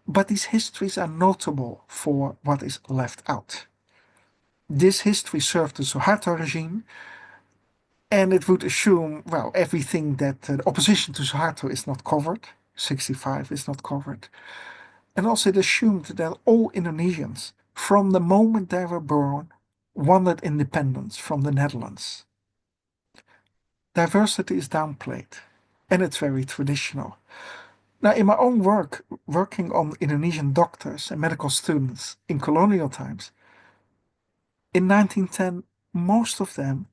But these histories are notable for what is left out. This history served the Suharto regime, and it would assume, well, everything that the opposition to Suharto is not covered, 65 is not covered. And also it assumed that all Indonesians, from the moment they were born, wanted independence from the Netherlands. Diversity is downplayed, and it's very traditional. Now, in my own work, working on Indonesian doctors and medical students in colonial times, in 1910, most of them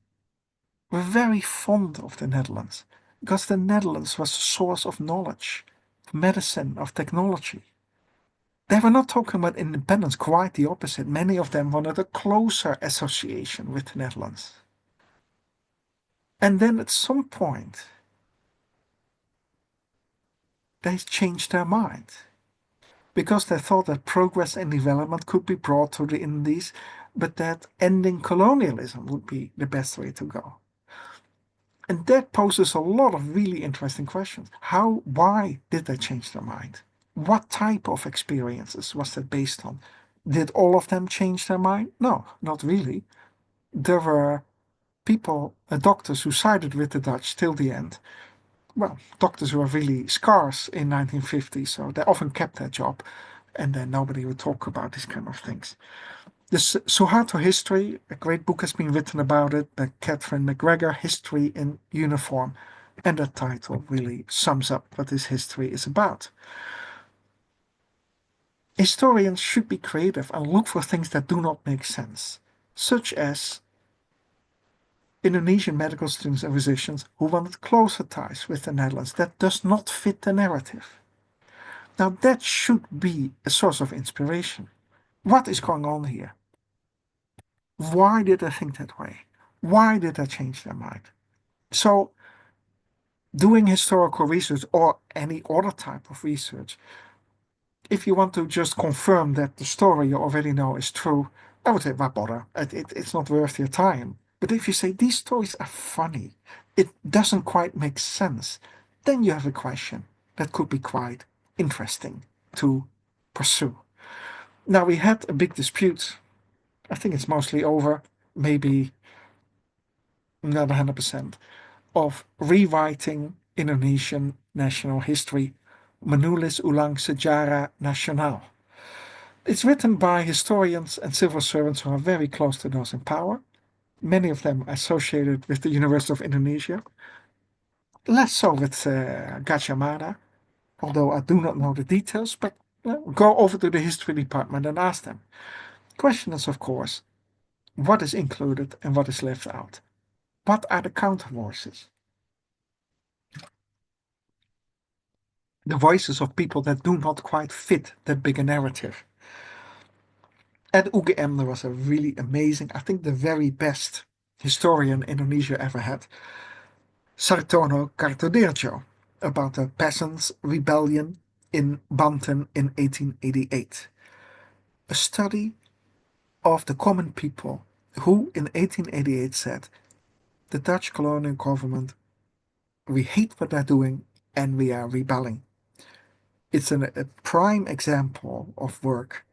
were very fond of the Netherlands, because the Netherlands was a source of knowledge, of medicine, of technology. They were not talking about independence, quite the opposite. Many of them wanted a closer association with the Netherlands. And then at some point, they changed their mind, because they thought that progress and development could be brought to the Indies, but that ending colonialism would be the best way to go. And that poses a lot of really interesting questions. Why did they change their mind? What type of experiences was that based on? Did all of them change their mind? No, not really. There were people, doctors who sided with the Dutch till the end. Well, doctors were really scarce in 1950, so they often kept their job, and then nobody would talk about these kind of things. The Suharto history, a great book has been written about it by Catherine McGregor, History in Uniform, and that title really sums up what this history is about. Historians should be creative and look for things that do not make sense, such as Indonesian medical students and physicians who wanted closer ties with the Netherlands. That does not fit the narrative. Now that should be a source of inspiration. What is going on here? Why did I think that way? Why did I change their mind? So, doing historical research or any other type of research, if you want to just confirm that the story you already know is true, I would say, why bother? It's not worth your time. But if you say these stories are funny, it doesn't quite make sense, then you have a question that could be quite interesting to pursue. Now, we had a big dispute. I think it's mostly over, maybe not 100%, of rewriting Indonesian national history, Menulis Ulang Sejarah Nasional. It's written by historians and civil servants who are very close to those in power, many of them associated with the University of Indonesia, less so with Gajah Mada, although I do not know the details, but go over to the history department and ask them. Question is, of course, what is included and what is left out? What are the counter voices? The voices of people that do not quite fit that bigger narrative. At UGM there was a really amazing, I think the very best historian Indonesia ever had, Sartono Kartodirjo, about the peasants' rebellion in Banten in 1888. A study of the common people who in 1888 said, the Dutch colonial government, we hate what they're doing and we are rebelling. It's a prime example of work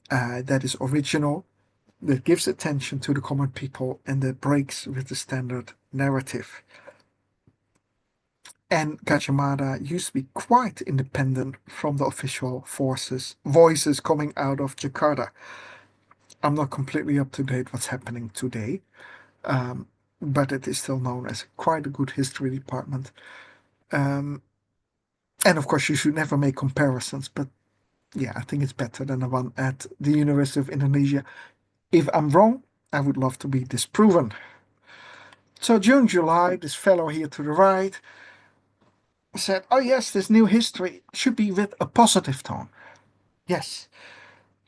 that is original, that gives attention to the common people, and that breaks with the standard narrative. And Gajah Mada used to be quite independent from the official voices coming out of Jakarta. I'm not completely up to date what's happening today, but it is still known as quite a good history department. And of course, you should never make comparisons, but yeah, I think it's better than the one at the University of Indonesia. If I'm wrong, I would love to be disproven. So June, July, this fellow here to the right said, oh yes, this new history should be with a positive tone. Yes,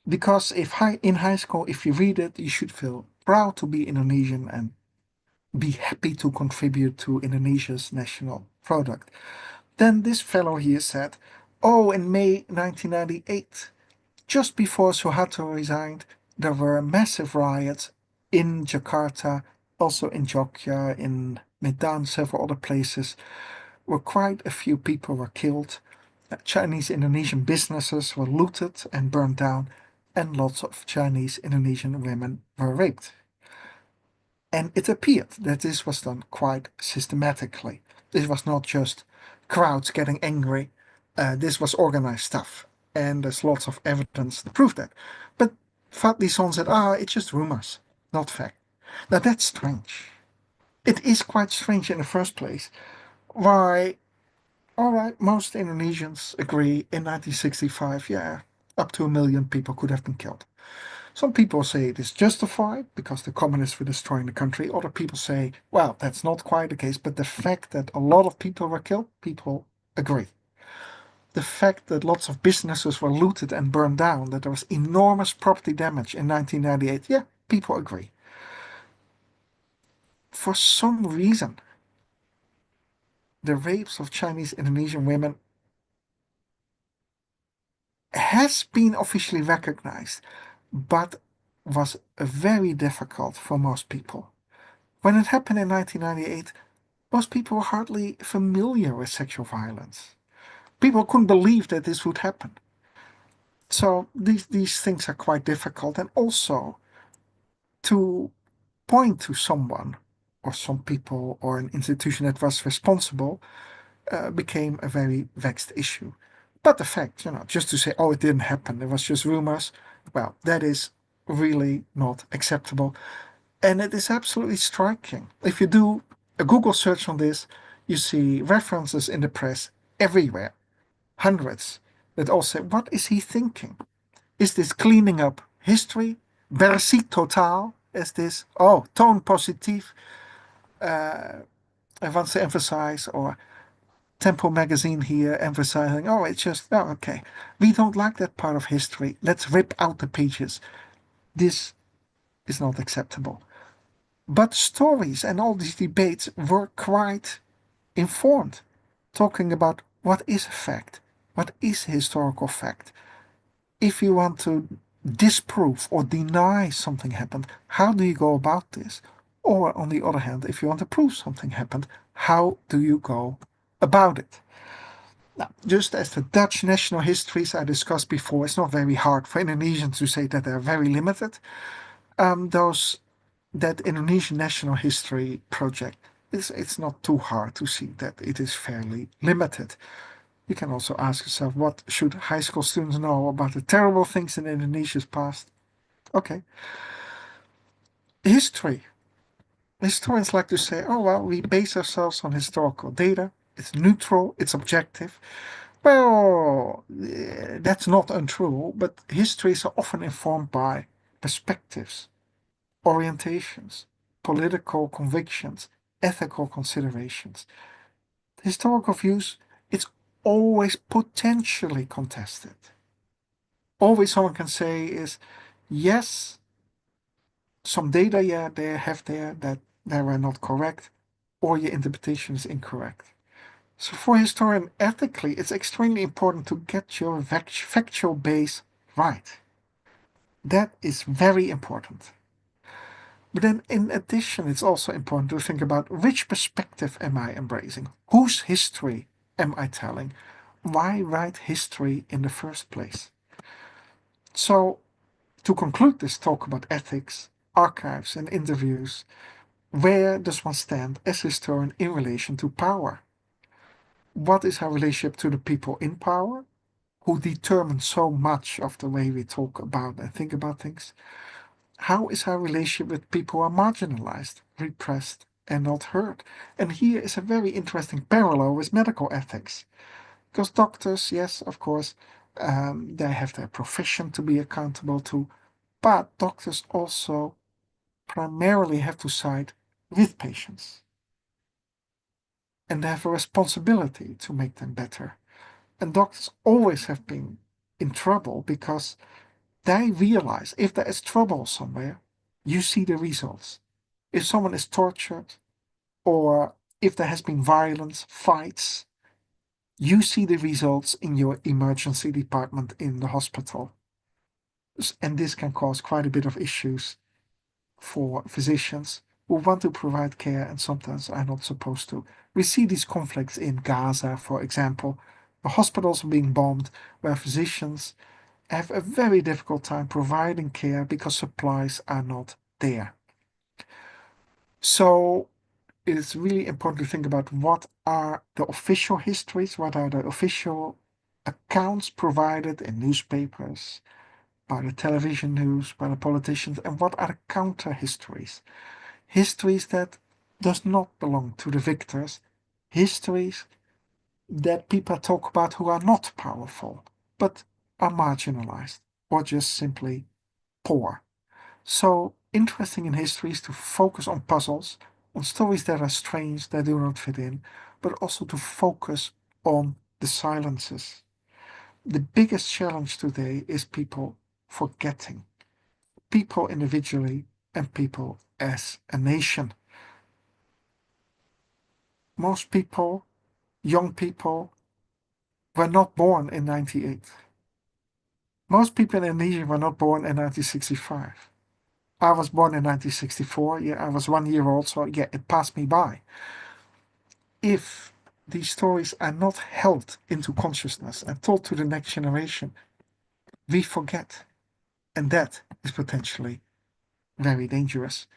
because in high school, if you read it, you should feel proud to be Indonesian and be happy to contribute to Indonesia's national product. Then this fellow here said, oh, in May 1998, just before Suharto resigned, there were massive riots in Jakarta, also in Jogja, in Medan, several other places, where quite a few people were killed. Chinese Indonesian businesses were looted and burned down, and lots of Chinese Indonesian women were raped. And it appeared that this was done quite systematically. This was not just crowds getting angry. This was organized stuff. and there's lots of evidence to prove that. But Fadli-san said, it's just rumors, not fact. Now that's strange. It is quite strange in the first place. Why, all right, most Indonesians agree in 1965, yeah, up to 1 million people could have been killed. Some people say it is justified because the communists were destroying the country. Other people say, well, that's not quite the case, but the fact that a lot of people were killed, people agree. The fact that lots of businesses were looted and burned down, that there was enormous property damage in 1998, yeah, people agree. For some reason, the rapes of Chinese Indonesian women has been officially recognized, but was very difficult for most people. When it happened in 1998, most people were hardly familiar with sexual violence. People couldn't believe that this would happen. So these things are quite difficult, and also to point to someone or some people or an institution that was responsible became a very vexed issue. But the fact, just to say, it didn't happen, it was just rumors, well, that is really not acceptable. And it is absolutely striking. If you do a Google search on this, you see references in the press everywhere, hundreds, that all say, what is he thinking? Is this cleaning up history? Bercy totaal? Is this, tone positive? I want to emphasize, or Tempo magazine here emphasizing, it's just, okay. We don't like that part of history. Let's rip out the pages. This is not acceptable. But stories and all these debates were quite informed, talking about what is a fact, what is historical fact. If you want to disprove or deny something happened, how do you go about this? Or on the other hand, if you want to prove something happened, how do you go about it? Now, just as the Dutch national histories I discussed before, it's not very hard for Indonesians to say that they're very limited. That Indonesian National History project, it's not too hard to see that it is fairly limited. You can also ask yourself, what should high school students know about the terrible things in Indonesia's past? Okay. History. Historians like to say, we base ourselves on historical data. It's neutral, it's objective. Well, that's not untrue, but histories are often informed by perspectives, orientations, political convictions, ethical considerations. Historical views, it's always potentially contested. Always someone can say is, yes, some data, they have there that they were not correct, or your interpretation is incorrect. So for a historian, ethically, it's extremely important to get your factual base right. That is very important. But then in addition, it's also important to think about which perspective am I embracing? Whose history am I telling? Why write history in the first place? So to conclude this talk about ethics, archives and interviews, where does one stand as a historian in relation to power? What is our relationship to the people in power, who determine so much of the way we talk about and think about things? How is our relationship with people who are marginalized, repressed, and not heard? And here is a very interesting parallel with medical ethics. Because doctors, yes, of course, they have their profession to be accountable to, but doctors also primarily have to side with patients. And they have a responsibility to make them better. And doctors always have been in trouble because they realize if there is trouble somewhere, you see the results. If someone is tortured, or if there has been violence, fights, you see the results in your emergency department in the hospital. And this can cause quite a bit of issues for physicians who want to provide care and sometimes are not supposed to. We see these conflicts in Gaza, for example, where hospitals are being bombed, where physicians have a very difficult time providing care because supplies are not there. So it is really important to think about what are the official histories, what are the official accounts provided in newspapers, by the television news, by the politicians, and what are the counter histories? Histories that does not belong to the victors, histories that people talk about who are not powerful, but are marginalized or just simply poor. So interesting in history is to focus on puzzles, on stories that are strange, that do not fit in, but also to focus on the silences. The biggest challenge today is people forgetting, people individually and people as a nation. Most people, young people, were not born in 98. Most people in Indonesia were not born in 1965. I was born in 1964. Yeah, I was 1 year old, so yeah, it passed me by. If these stories are not held into consciousness and told to the next generation, we forget. And that is potentially very dangerous.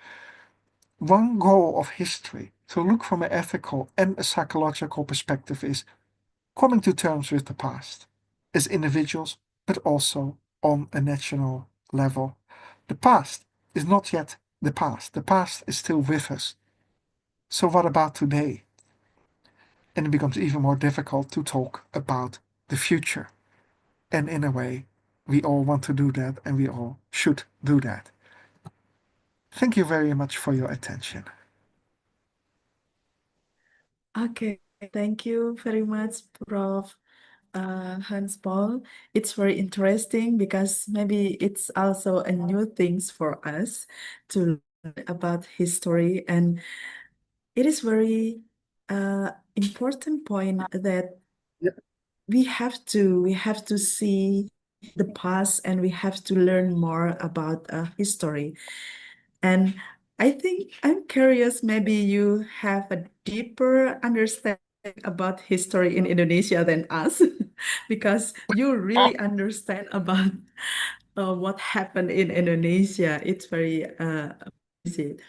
One goal of history, to look from an ethical and a psychological perspective, is coming to terms with the past as individuals, but also on a national level. The past is not yet the past. The past is still with us. So what about today? And it becomes even more difficult to talk about the future. And in a way, we all want to do that, and we all should do that. Thank you very much for your attention. Okay, thank you very much, Prof. Hans Paul. It's very interesting because maybe it's also a new things for us to learn about history, and it is very important point that Yep. we have to see the past and we have to learn more about history. And I think I'm curious, maybe you have a deeper understanding about history in Indonesia than us, because you really understand about what happened in Indonesia. It's very amazing.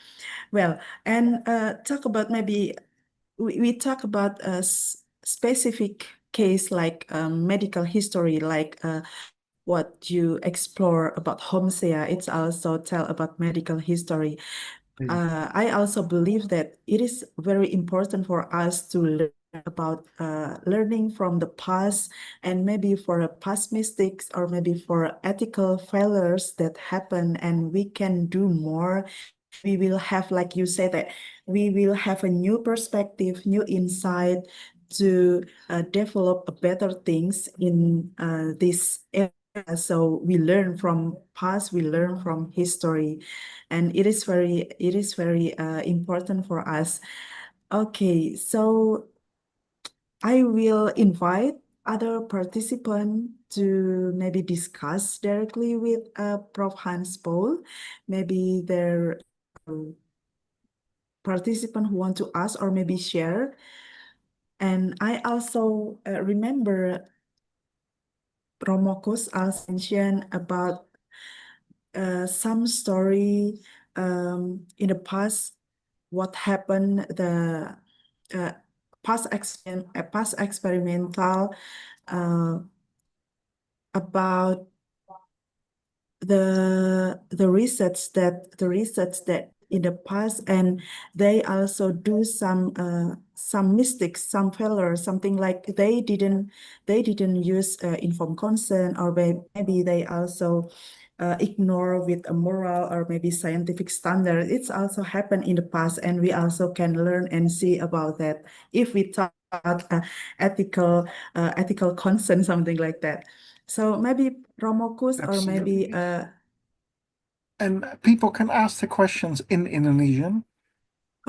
Well, and talk about maybe we talk about a specific case like medical history, like what you explore about Homsea. It's also tell about medical history. I also believe that it is very important for us to learn about learning from the past, and maybe for past mistakes or maybe for ethical failures that happen, and we can do more. We will have, like you said, that we will have a new perspective, new insight to develop better things in this area. So we learn from past, we learn from history, and it is very important for us. Okay, so I will invite other participants to maybe discuss directly with Prof. Hans Paul. Maybe there participant who want to ask or maybe share. And I also remember Romokus also mentioned about some story in the past, what happened, the past experimental about the research that in the past, and they also do some mistakes, some failures, something like they didn't use informed consent, or maybe they also ignore with a moral or maybe scientific standard. It's also happened in the past, and we also can learn and see about that if we talk about ethical consent, something like that. So maybe Romokus or maybe Absolutely. And people can ask the questions in Indonesian.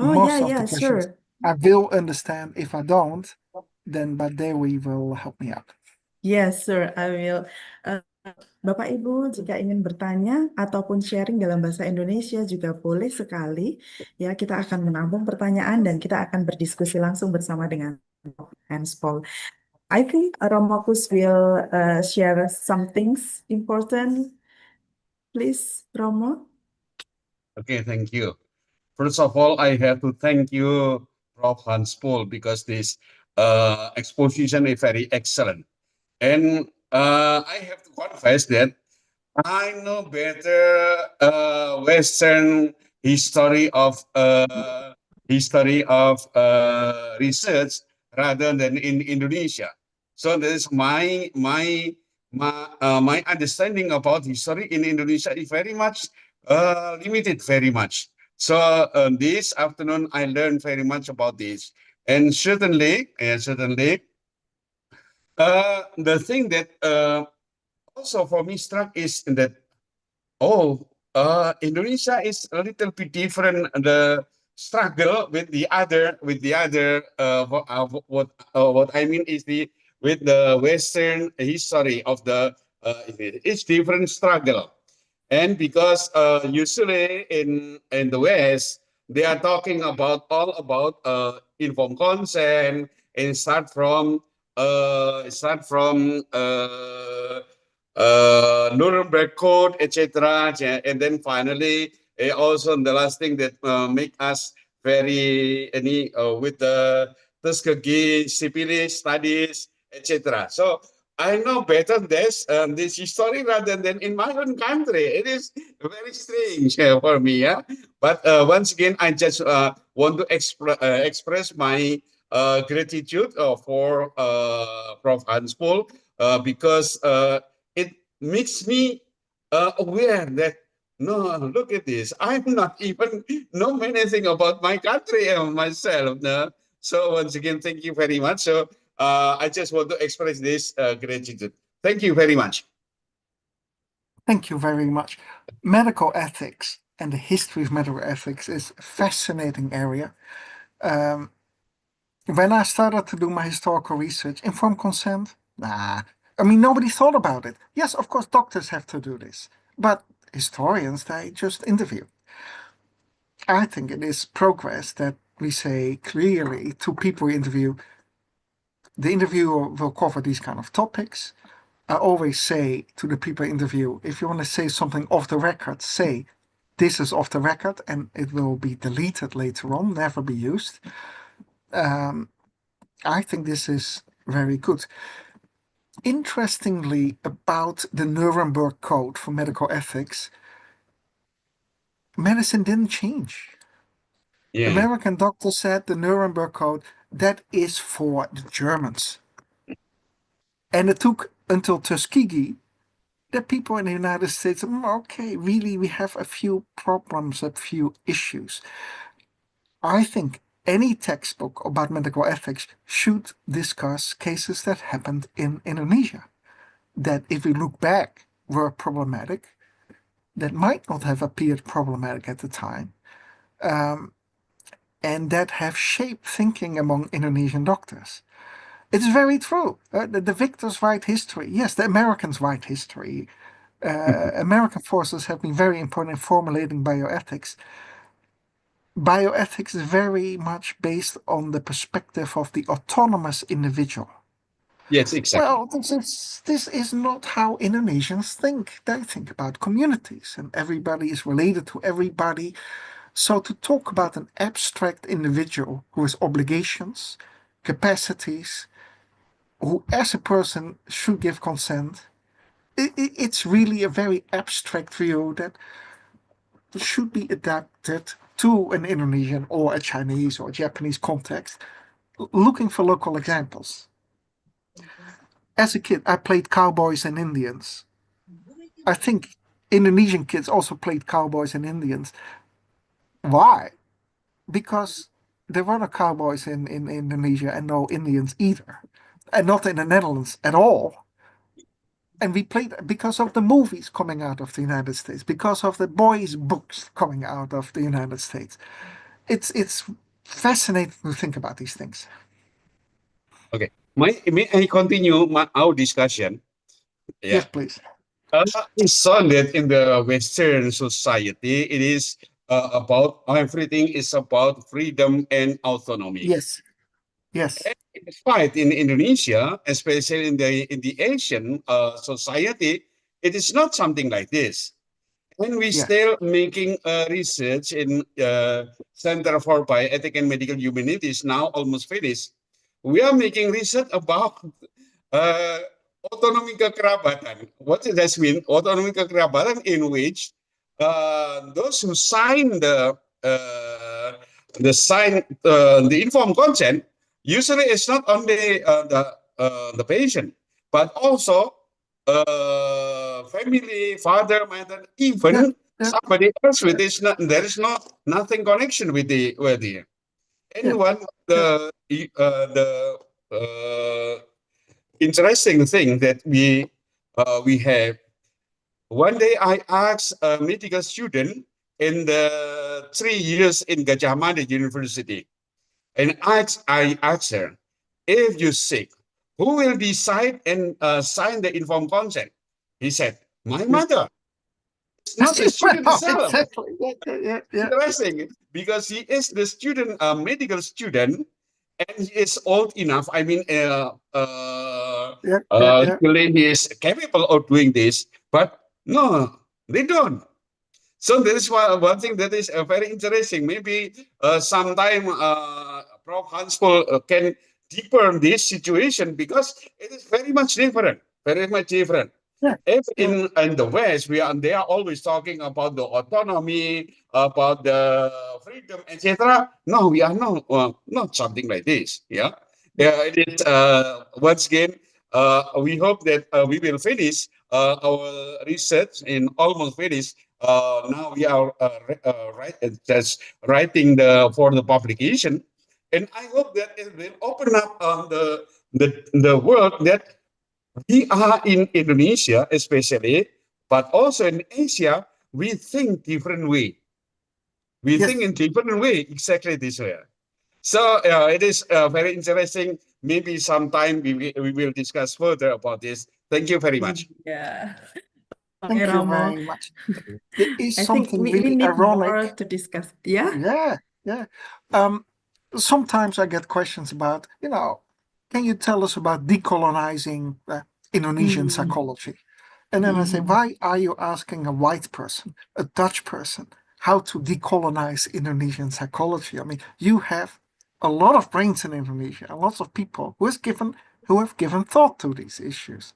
oh Most yeah, of the yeah, questions sure. I will understand. If I don't, then but Dewi will help me out. Yes, sir, I will. Bapak Ibu, jika ingin bertanya ataupun sharing dalam bahasa Indonesia juga boleh sekali. Ya, kita akan menampung pertanyaan dan kita akan berdiskusi langsung bersama dengan Hans Paul. I think Romokus will share some things important. Please, Romo. Okay, thank you. First of all, I have to thank you, Prof. Hans Paul, because this exposition is very excellent. And I have to confess that I know better Western history of research rather than in Indonesia. So that is my understanding about history in Indonesia is very much limited, very much. So this afternoon I learned very much about this, and certainly, the thing that also for me struck is that Indonesia is a little bit different. The struggle with the other, what I mean is with the Western history of the, it's different struggle. And because usually in the West, they are talking about all about informed consent and start from Nuremberg Code, etc. And then finally, also the last thing that make us very with the Tuskegee syphilis studies, etc. So I know better this history rather than in my own country. It is very strange for me. Yeah? But once again, I just want to express my gratitude for Prof. Hans Paul because it makes me aware that no, look at this. I'm not even know anything about my country and myself. No? So once again, thank you very much. So I just want to express this gratitude. Thank you very much. Thank you very much. Medical ethics and the history of medical ethics is a fascinating area. When I started to do my historical research, informed consent, I mean, nobody thought about it. Yes, of course, doctors have to do this, but historians, they just interview. I think it is progress that we say clearly to people we interview, the interviewer will cover these kind of topics. I always say to the people I interview, if you want to say something off the record, say this is off the record and it will be deleted later on, never be used. I think this is very good. Interestingly, about the Nuremberg Code for medical ethics, medicine didn't change. Yeah. American doctors said the Nuremberg Code, that is for the Germans. And it took until Tuskegee that people in the United States, okay, really, we have a few problems, a few issues. I think any textbook about medical ethics should discuss cases that happened in Indonesia, that if we look back were problematic, that might not have appeared problematic at the time, and that have shaped thinking among Indonesian doctors. It's very true. The victors write history. Yes, the Americans write history. American forces have been very important in formulating bioethics. Bioethics is very much based on the perspective of the autonomous individual. Yes, exactly. Well, this is not how Indonesians think. They think about communities, and everybody is related to everybody. So to talk about an abstract individual who has obligations, capacities, who as a person should give consent, it's really a very abstract view that should be adapted to an Indonesian or a Chinese or Japanese context, looking for local examples. As a kid, I played cowboys and Indians. I think Indonesian kids also played cowboys and Indians. Why? Because there were no cowboys in Indonesia and no Indians either. And not in the Netherlands at all. And we played because of the movies coming out of the United States, because of the boys' books coming out of the United States. It's fascinating to think about these things. Okay. May I continue our discussion? Yeah. Yes, please. It's so that in the Western society, it is about everything is about freedom and autonomy. Yes. Yes. Despite in Indonesia, especially in the Asian society, it is not something like this. And we still making research in Center for Bioethics and Medical Humanities, now almost finished. We are making research about otonomi kekerabatan. What does that mean? Otonomi kekerabatan in which those who sign the informed consent usually it's not only the patient but also family, father, mother, even somebody else with this. There is nothing connection with the anyone. The interesting thing that we have. One day I asked a medical student in the 3 years in Gajah Mada University, and I asked her, if you're sick, who will decide and sign the informed consent? He said, my mother. It's not the student itself. Exactly. Yeah. Interesting, because he is the student, a medical student, and he is old enough. I mean, really he is capable of doing this, but no, they don't. So there is one thing that is very interesting. Maybe sometime Prof. Hanspol can deepen this situation because it is very much different, very much different. If in the West, they are always talking about the autonomy, about the freedom, etc. No, we are not something like this. Yeah, it is once again. We hope that we will finish our research in almost finish. Now we are just writing for the publication, and I hope that it will open up the world that we are in Indonesia, especially, but also in Asia, we think different way. We think in different way, exactly this way. So it is very interesting. Maybe sometime we will discuss further about this. Thank you very much. Yeah. Thank you Romo. very much. There is I think something we really need more ironic. to discuss. Yeah. Yeah. Sometimes I get questions about, can you tell us about decolonizing Indonesian psychology? And then I say, why are you asking a white person, a Dutch person, how to decolonize Indonesian psychology? I mean, you have a lot of brains in Indonesia, and lots of people who have given thought to these issues.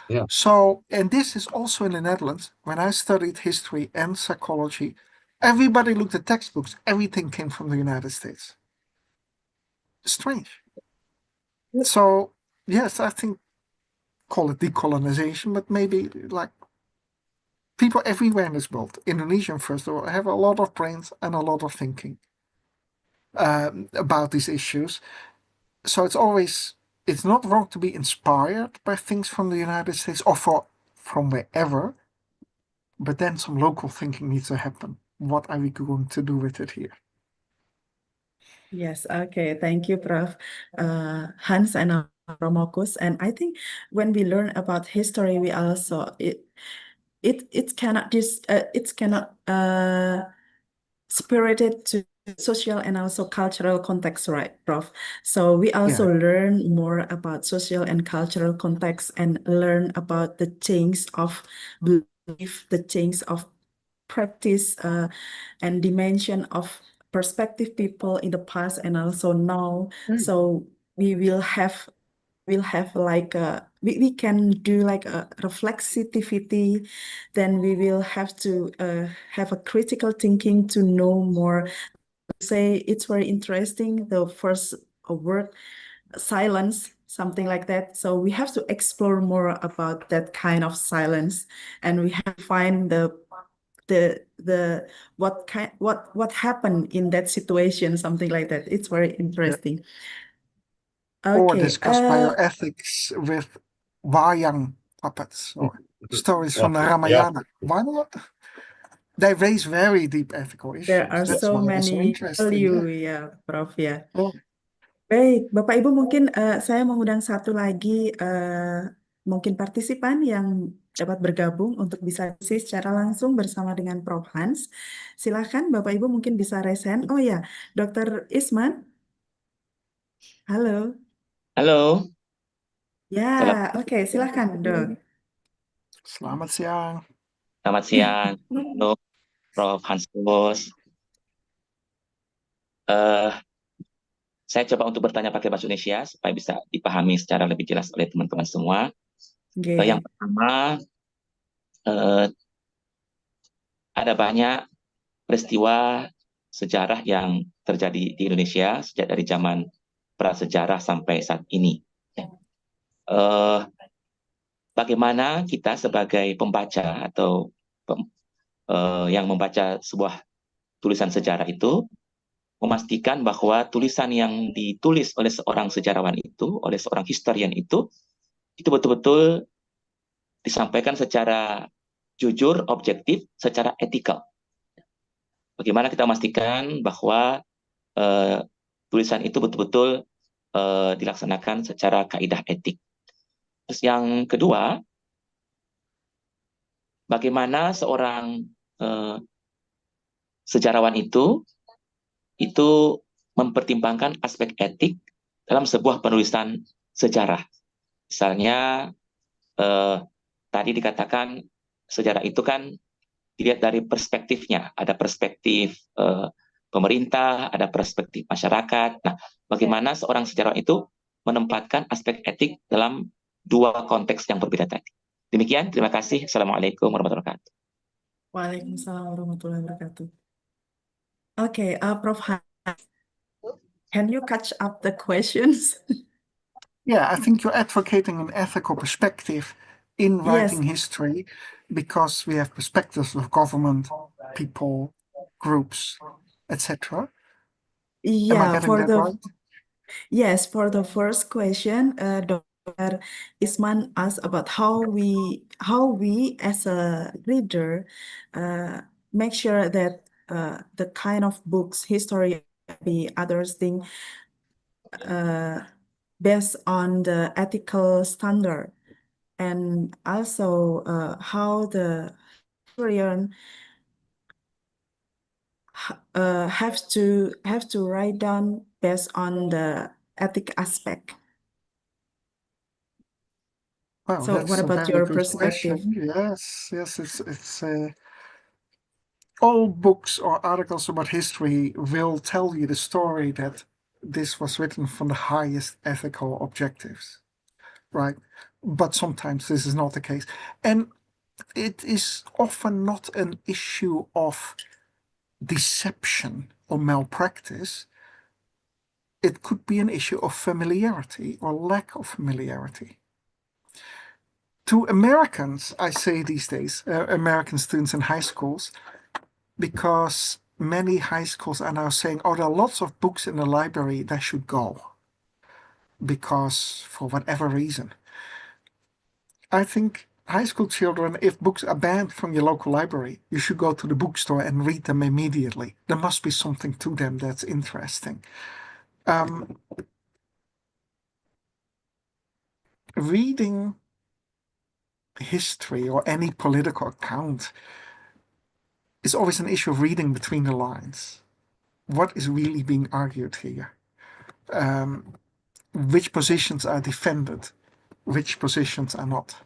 Yeah. So, and this is also in the Netherlands. When I studied history and psychology, everybody looked at textbooks. Everything came from the United States. Strange. So, yes, I think call it decolonization, but maybe like people everywhere in this world, Indonesian first of all, have a lot of brains and a lot of thinking about these issues. So it's not wrong to be inspired by things from the United States or from wherever, but then some local thinking needs to happen. What are we going to do with it here? Yes, okay. Thank you, Prof. Hans and Romokus. And I think when we learn about history, we also it cannot spirited to social and also cultural context, right, Prof? So we also learn more about social and cultural context and learn about the change of belief, the change of practice, and dimension of perspective people in the past and also now. So we will have like we can do like a reflexivity, then we will have to have a critical thinking to know more. Say it's very interesting, the first word silence, something like that. So we have to explore more about that kind of silence, and we have to find what happened in that situation, something like that. It's very interesting. Or Okay. discuss bioethics with wayang puppets or stories from the Ramayana. Why not? They raise very deep ethical issues. There are That's so why they're so many interesting. value ya, Prof ya. Baik, Bapak Ibu, mungkin saya mengundang satu lagi mungkin partisipan yang dapat bergabung untuk bisa diskusi secara langsung bersama dengan Prof Hans. Silakan Bapak Ibu mungkin bisa resen. Oh ya, Dr. Isman. Halo. Halo. Ya, oke, silakan, Dok. Selamat siang. Selamat siang. Halo, Prof. Hans Bos. Saya coba untuk bertanya pakai bahasa Indonesia supaya bisa dipahami secara lebih jelas oleh teman-teman semua. Yang pertama, ada banyak peristiwa sejarah yang terjadi di Indonesia sejak dari zaman prasejarah sampai saat ini. Bagaimana kita sebagai pembaca atau yang membaca sebuah tulisan sejarah itu memastikan bahwa tulisan yang ditulis oleh seorang sejarawan itu, oleh seorang historian itu betul-betul disampaikan secara jujur, objektif, secara etikal. Bagaimana kita memastikan bahwa tulisan itu betul-betul dilaksanakan secara kaidah etik. Terus yang kedua, bagaimana seorang sejarawan itu mempertimbangkan aspek etik dalam sebuah penulisan sejarah. Misalnya tadi dikatakan sejarah itu kan dilihat dari perspektifnya, ada perspektif pemerintah, ada perspektif masyarakat. Nah, bagaimana seorang sejarawan itu menempatkan aspek etik dalam dua konteks yang berbeda tadi. Demikian, terima kasih. Assalamualaikum warahmatullahi wabarakatuh. Waalaikumsalam warahmatullahi wabarakatuh. Okay, Prof. Hans, can you catch up the questions? Yeah, I think you're advocating an ethical perspective in writing history because we have perspectives of government, people, groups, etc. Am I Yeah, getting for that the right? yes, for the first question, Dr. Isman asked about how we as a reader make sure that the kind of books, history, the other thing, based on the ethical standard, and also how the historian have to write down based on the ethic aspect. Well, So that's what a about very your good perspective? question. Yes, it's all books or articles about history will tell you the story that this was written from the highest ethical objectives, right? But sometimes this is not the case. And it is often not an issue of deception or malpractice. It could be an issue of familiarity or lack of familiarity. To Americans, I say these days, American students in high schools, because many high schools are now saying, oh, there are lots of books in the library that should go because for whatever reason. I think high school children, if books are banned from your local library, you should go to the bookstore and read them immediately. There must be something to them that's interesting. Reading history or any political account is always an issue of reading between the lines. What is really being argued here? Which positions are defended? Which positions are not?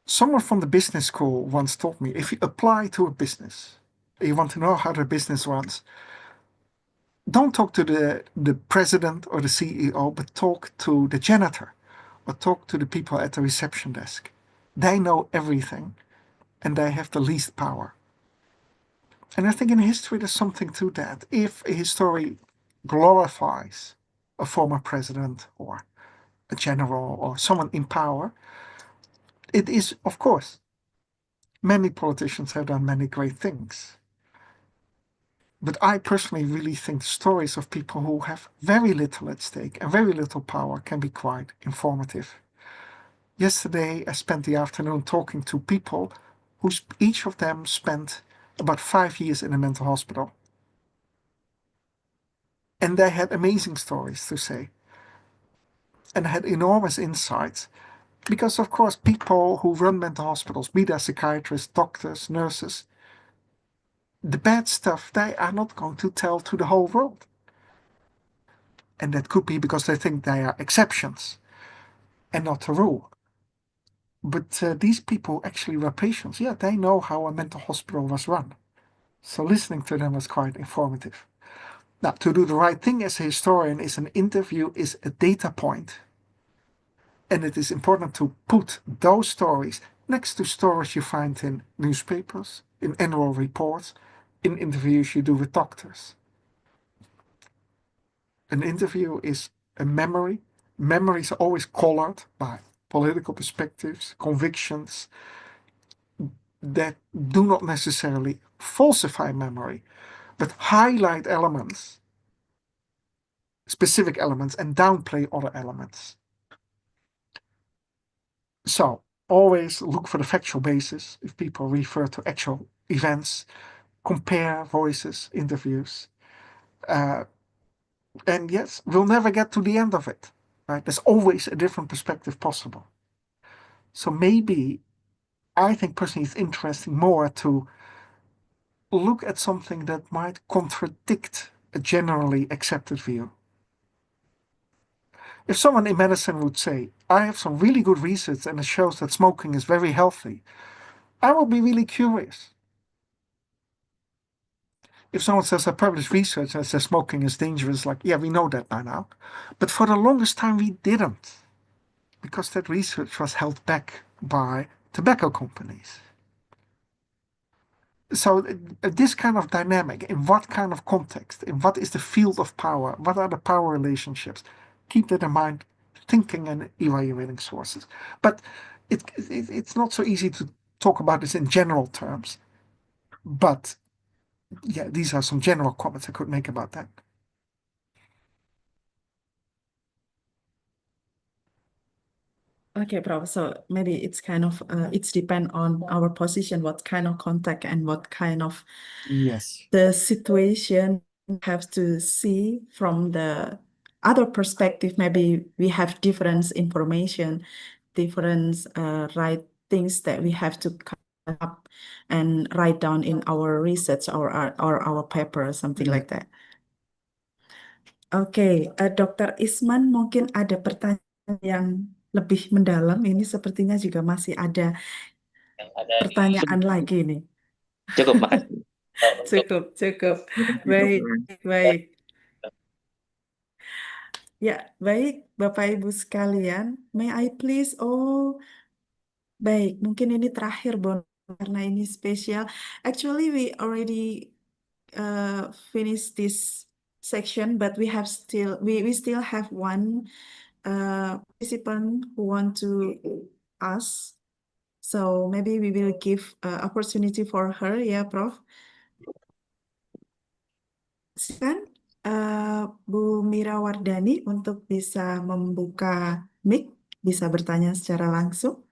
Someone from the business school once told me, if you apply to a business, you want to know how the business runs, don't talk to the president or the CEO, but talk to the janitor or talk to the people at the reception desk. They know everything and they have the least power. And I think in history there's something to that. If a history glorifies a former president or a general or someone in power, it is, of course, many politicians have done many great things. But I personally really think stories of people who have very little at stake and very little power can be quite informative. Yesterday, I spent the afternoon talking to people who each of them spent about 5 years in a mental hospital. And they had amazing stories to say. And had enormous insights. Because, of course, people who run mental hospitals, be they psychiatrists, doctors, nurses, the bad stuff they are not going to tell to the whole world. And that could be because they think they are exceptions and not the rule. But these people actually were patients. Yeah, they know how a mental hospital was run. So listening to them was quite informative. Now, to do the right thing as a historian is an interview is a data point. And it is important to put those stories next to stories you find in newspapers, in annual reports, in interviews you do with doctors. An interview is a memory. Memories are always colored by political perspectives, convictions that do not necessarily falsify memory, but highlight elements, specific elements, and downplay other elements. So always look for the factual basis if people refer to actual events, compare voices, interviews. And yes, we'll never get to the end of it, right? There's always a different perspective possible. So maybe I think personally it's interesting more to look at something that might contradict a generally accepted view. If someone in medicine would say, I have some really good research and it shows that smoking is very healthy, I will be really curious. If someone says I published research that says smoking is dangerous, like, yeah, we know that by now. But for the longest time we didn't, because that research was held back by tobacco companies. So this kind of dynamic, in what kind of context, in what is the field of power, what are the power relationships, keep that in mind, thinking and evaluating sources. But it's not so easy to talk about this in general terms. But yeah, these are some general comments I could make about that. Okay, Prof. So maybe it's kind of it's depend on our position, what kind of contact and what kind of Yes. the situation have to see from the other perspective. Maybe we have different information, different right things that we have to come up and write down in our research or our paper or something like that. Oke, Dr. Isman mungkin ada pertanyaan yang lebih mendalam. Ini sepertinya juga masih ada pertanyaan lagi nih. Cukup, makasih. Cukup. Baik, baik. Ya, baik, Bapak Ibu sekalian. May I please? Oh, baik. Mungkin ini terakhir, Bon, karena ini spesial. Actually, we already finished this section, but we have we still have one participant who want to ask. So maybe we will give opportunity for her, ya, Prof. Silakan Bu Mira Wardani untuk bisa membuka mic, bisa bertanya secara langsung.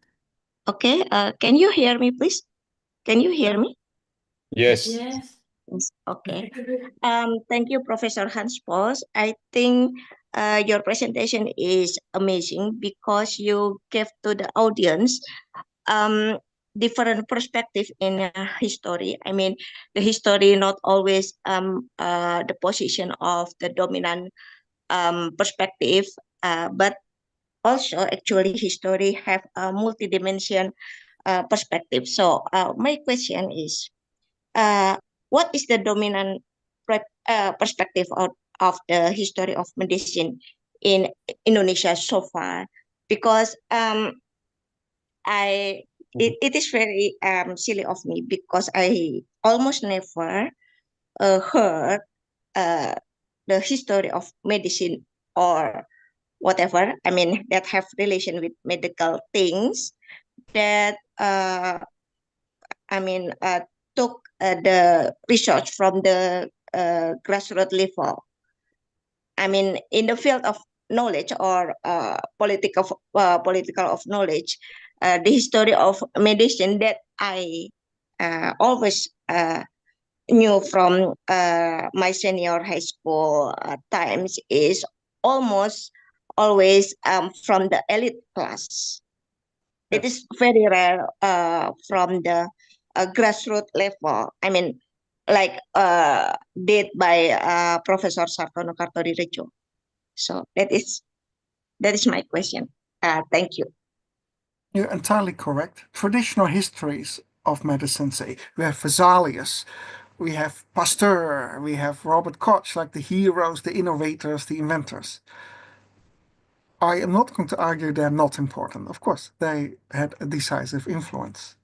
Okay, can you hear me, please? Can you hear me? Yes. Yes. Okay. Thank you, Professor Hans Pos. I think your presentation is amazing because you gave to the audience different perspective in history. I mean, the history not always the position of the dominant perspective, but also actually history have a multi-dimension perspective. So my question is, what is the dominant perspective of the history of medicine in Indonesia so far? Because it is very silly of me because I almost never heard the history of medicine or whatever. I mean that have relation with medical things that took the research from the grassroots level. I mean, in the field of knowledge or political of knowledge, the history of medicine that I always knew from my senior high school times is almost always from the elite class. It is very rare from the grassroots level. I mean, like did by Professor Sartono Kartorirejo. So that is my question. Thank you. You're entirely correct. Traditional histories of medicine say we have Vesalius, we have Pasteur, we have Robert Koch, like the heroes, the innovators, the inventors. I am not going to argue they're not important. Of course, they had a decisive influence.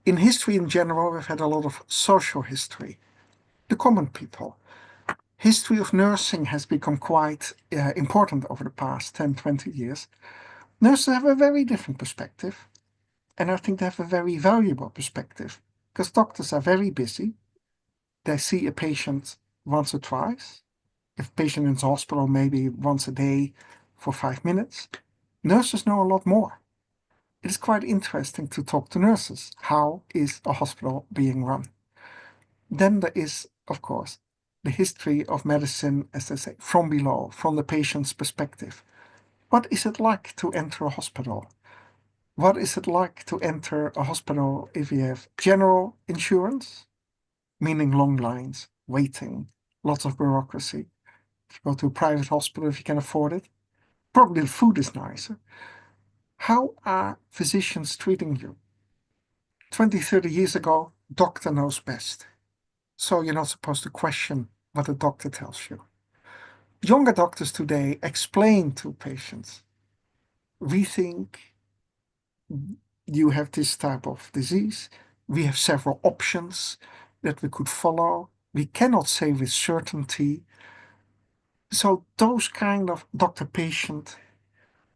In history in general, we've had a lot of social history, the common people. History of nursing has become quite important over the past 10, 20 years. Nurses have a very different perspective, and I think they have a very valuable perspective, because doctors are very busy. They see a patient once or twice. If a patient is in hospital, maybe once a day for 5 minutes. Nurses know a lot more. It is quite interesting to talk to nurses. How is a hospital being run? Then there is, of course, the history of medicine, as they say, from below, from the patient's perspective. What is it like to enter a hospital? What is it like to enter a hospital if you have general insurance, meaning long lines, waiting, lots of bureaucracy? If you go to a private hospital, if you can afford it, probably the food is nicer. How are physicians treating you? 20, 30 years ago, doctor knows best. So you're not supposed to question what the doctor tells you. Younger doctors today explain to patients, we think you have this type of disease. We have several options that we could follow. We cannot say with certainty. So those kind of doctor-patient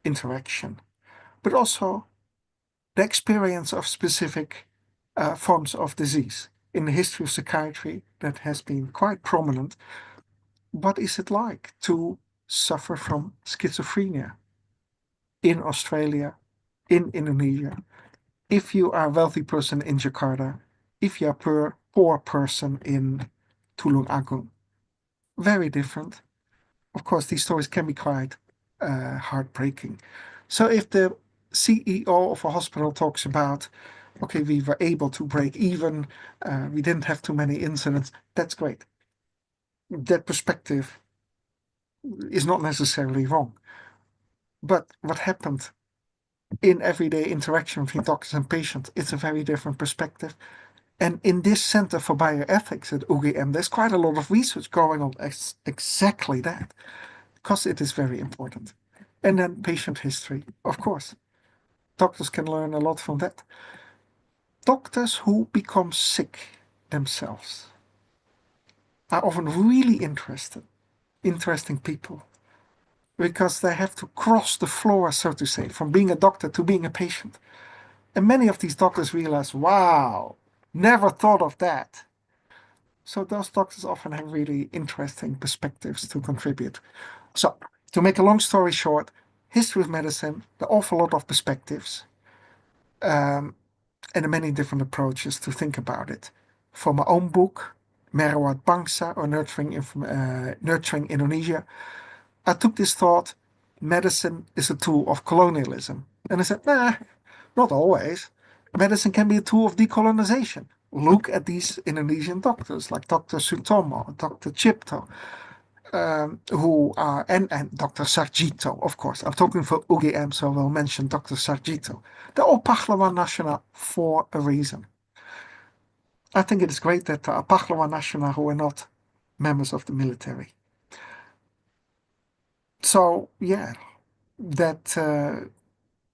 interaction, but also the experience of specific forms of disease. In the history of psychiatry, that has been quite prominent. What is it like to suffer from schizophrenia in Australia, in Indonesia? If you are a wealthy person in Jakarta, if you are a poor person in Tulung Agung, very different. Of course, these stories can be quite heartbreaking. So if the CEO of a hospital talks about, okay, we were able to break even, we didn't have too many incidents, that's great. That perspective is not necessarily wrong. But what happened in everyday interaction between doctors and patients, it's a very different perspective. And in this Center for Bioethics at UGM, there's quite a lot of research going on exactly that, because it is very important. And then patient history, of course. Doctors can learn a lot from that. Doctors who become sick themselves are often really interesting people, because they have to cross the floor, so to say, from being a doctor to being a patient. And many of these doctors realize, wow, never thought of that. So those doctors often have really interesting perspectives to contribute. So to make a long story short, history of medicine, an awful lot of perspectives, and many different approaches to think about it. For my own book, Merawat Bangsa, or Nurturing Indonesia, I took this thought, medicine is a tool of colonialism. And I said, nah, not always. Medicine can be a tool of decolonization. Look at these Indonesian doctors, like Dr. Sutomo, Dr. Chipto, who are, and Dr. Sarjito, of course. I'm talking for UGM, so we'll mention Dr. Sarjito. They're all Pahlawan Nasional for a reason. I think it is great that there are Pahlawan Nasional who are not members of the military. So, yeah, that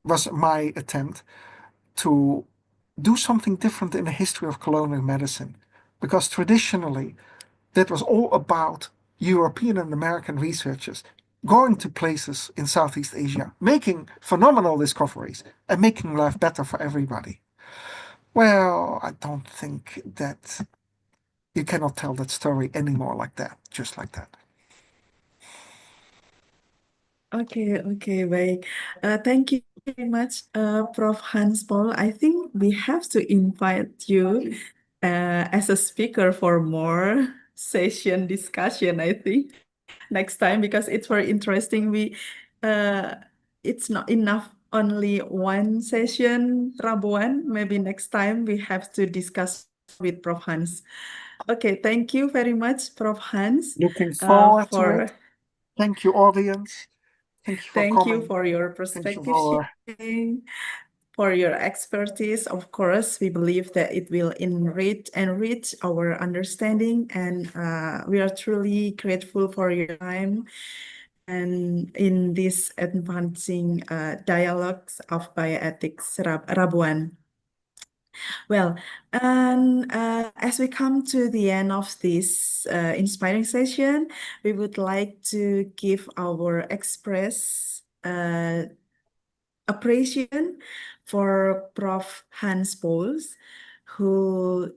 was my attempt to do something different in the history of colonial medicine, because traditionally that was all about European and American researchers going to places in Southeast Asia, making phenomenal discoveries and making life better for everybody. Well, I don't think that you cannot tell that story anymore like that, just like that. Okay, baik. Thank you very much, Prof. Hans Paul. I think we have to invite you as a speaker for more session discussion, I think, next time, because it's very interesting. It's not enough only one session, RABOAN. Maybe next time we have to discuss with Prof. Hans. Okay, thank you very much, Prof. Hans. Looking forward to for it. Thank you, audience. Thank you for Thank you coming. for your Thank you perspective for sharing, for your expertise. Of course, we believe that it will enrich our understanding, and we are truly grateful for your time. and in this advancing dialogues of bioethics Rabuan. Well, and as we come to the end of this inspiring session, we would like to give our express appreciation for Prof. Hans Pols, who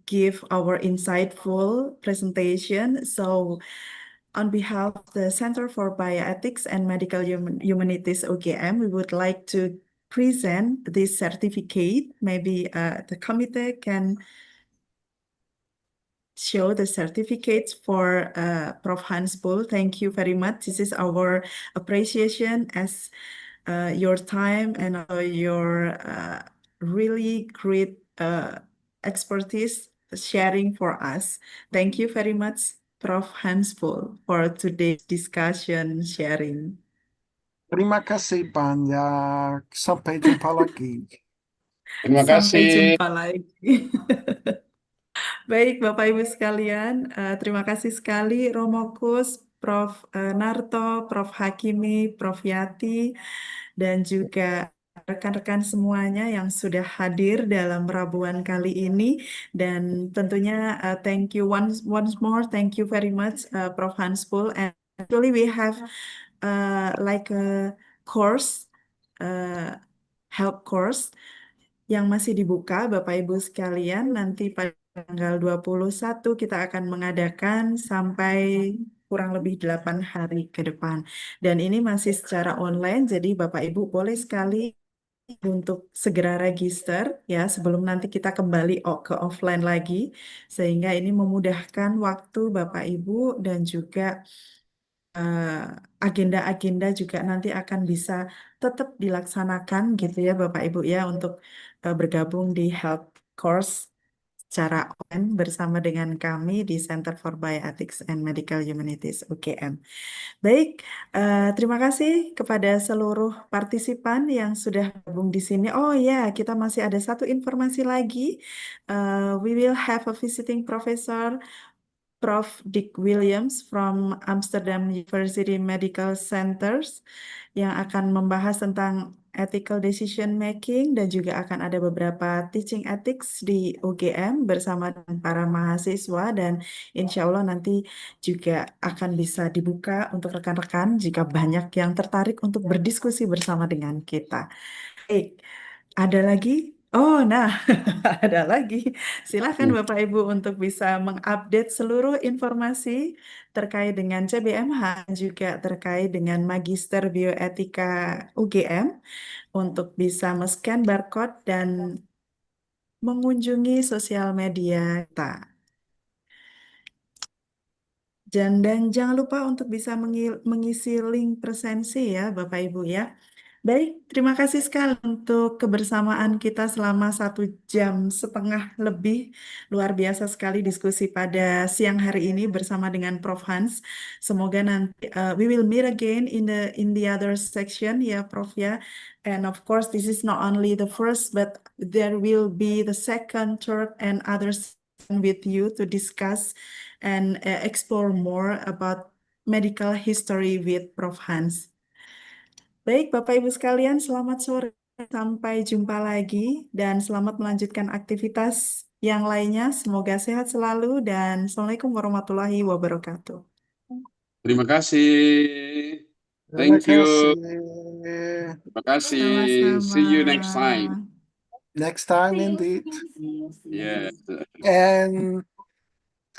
give our insightful presentation. So on behalf of the Center for Bioethics and Medical Humanities OGM, we would like to present this certificate. Maybe the committee can show the certificates for Prof. Hans Pohl. Thank you very much. This is our appreciation as your time and your really great expertise sharing for us. Thank you very much, Prof. Hans Pohl, for today's discussion sharing. Terima kasih banyak. Sampai jumpa lagi. Terima Sampai kasih. jumpa lagi. Baik, Bapak Ibu sekalian, terima kasih sekali Romokus, Prof. Narto, Prof. Hakimi, Prof. Yati, dan juga rekan-rekan semuanya yang sudah hadir dalam Rabuan kali ini. Dan tentunya thank you once more, thank you very much Prof. Hans Pohl. And actually we have like a course, help course yang masih dibuka Bapak Ibu sekalian. Nanti pada tanggal 21 kita akan mengadakan sampai kurang lebih 8 hari ke depan. Dan ini masih secara online, jadi Bapak Ibu boleh sekali untuk segera register ya sebelum nanti kita kembali ke offline lagi, sehingga ini memudahkan waktu Bapak Ibu dan juga agenda-agenda juga nanti akan bisa tetap dilaksanakan gitu ya Bapak Ibu ya untuk bergabung di health course secara online bersama dengan kami di Center for Bioethics and Medical Humanities UGM. Baik, terima kasih kepada seluruh partisipan yang sudah gabung di sini. Oh ya, kita masih ada satu informasi lagi. We will have a visiting professor, Prof. Dick Williams from Amsterdam University Medical Centers yang akan membahas tentang ethical decision making dan juga akan ada beberapa teaching ethics di UGM bersama dengan para mahasiswa dan insya Allah nanti juga akan bisa dibuka untuk rekan-rekan jika banyak yang tertarik untuk berdiskusi bersama dengan kita. Baik, ada lagi? Oh, nah, ada lagi. Silakan Bapak Ibu untuk bisa mengupdate seluruh informasi terkait dengan CBMH, juga terkait dengan Magister Bioetika UGM, untuk bisa men-scan barcode dan mengunjungi sosial media kita. Dan jangan lupa untuk bisa mengisi link presensi ya Bapak Ibu ya. Baik, terima kasih sekali untuk kebersamaan kita selama 1,5 jam lebih. Luar biasa sekali diskusi pada siang hari ini bersama dengan Prof. Hans. Semoga nanti we will meet again in the other section ya Prof ya. And of course this is not only the first but there will be the second, third and other section with you to discuss and explore more about medical history with Prof. Hans. Baik, Bapak Ibu sekalian, selamat sore. Sampai jumpa lagi dan selamat melanjutkan aktivitas yang lainnya. Semoga sehat selalu dan Assalamualaikum warahmatullahi wabarakatuh. Terima kasih. Terima Thank you. kasih. Terima kasih. Sama-sama. See you next time. Next time indeed. Yes. And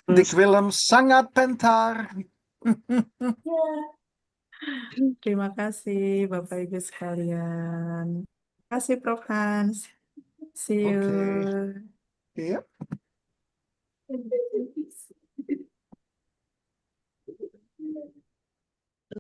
Dick Willem sangat pintar. Terima kasih Bapak Ibu sekalian. Terima kasih Prof. Hans. See you. Okay. Yep.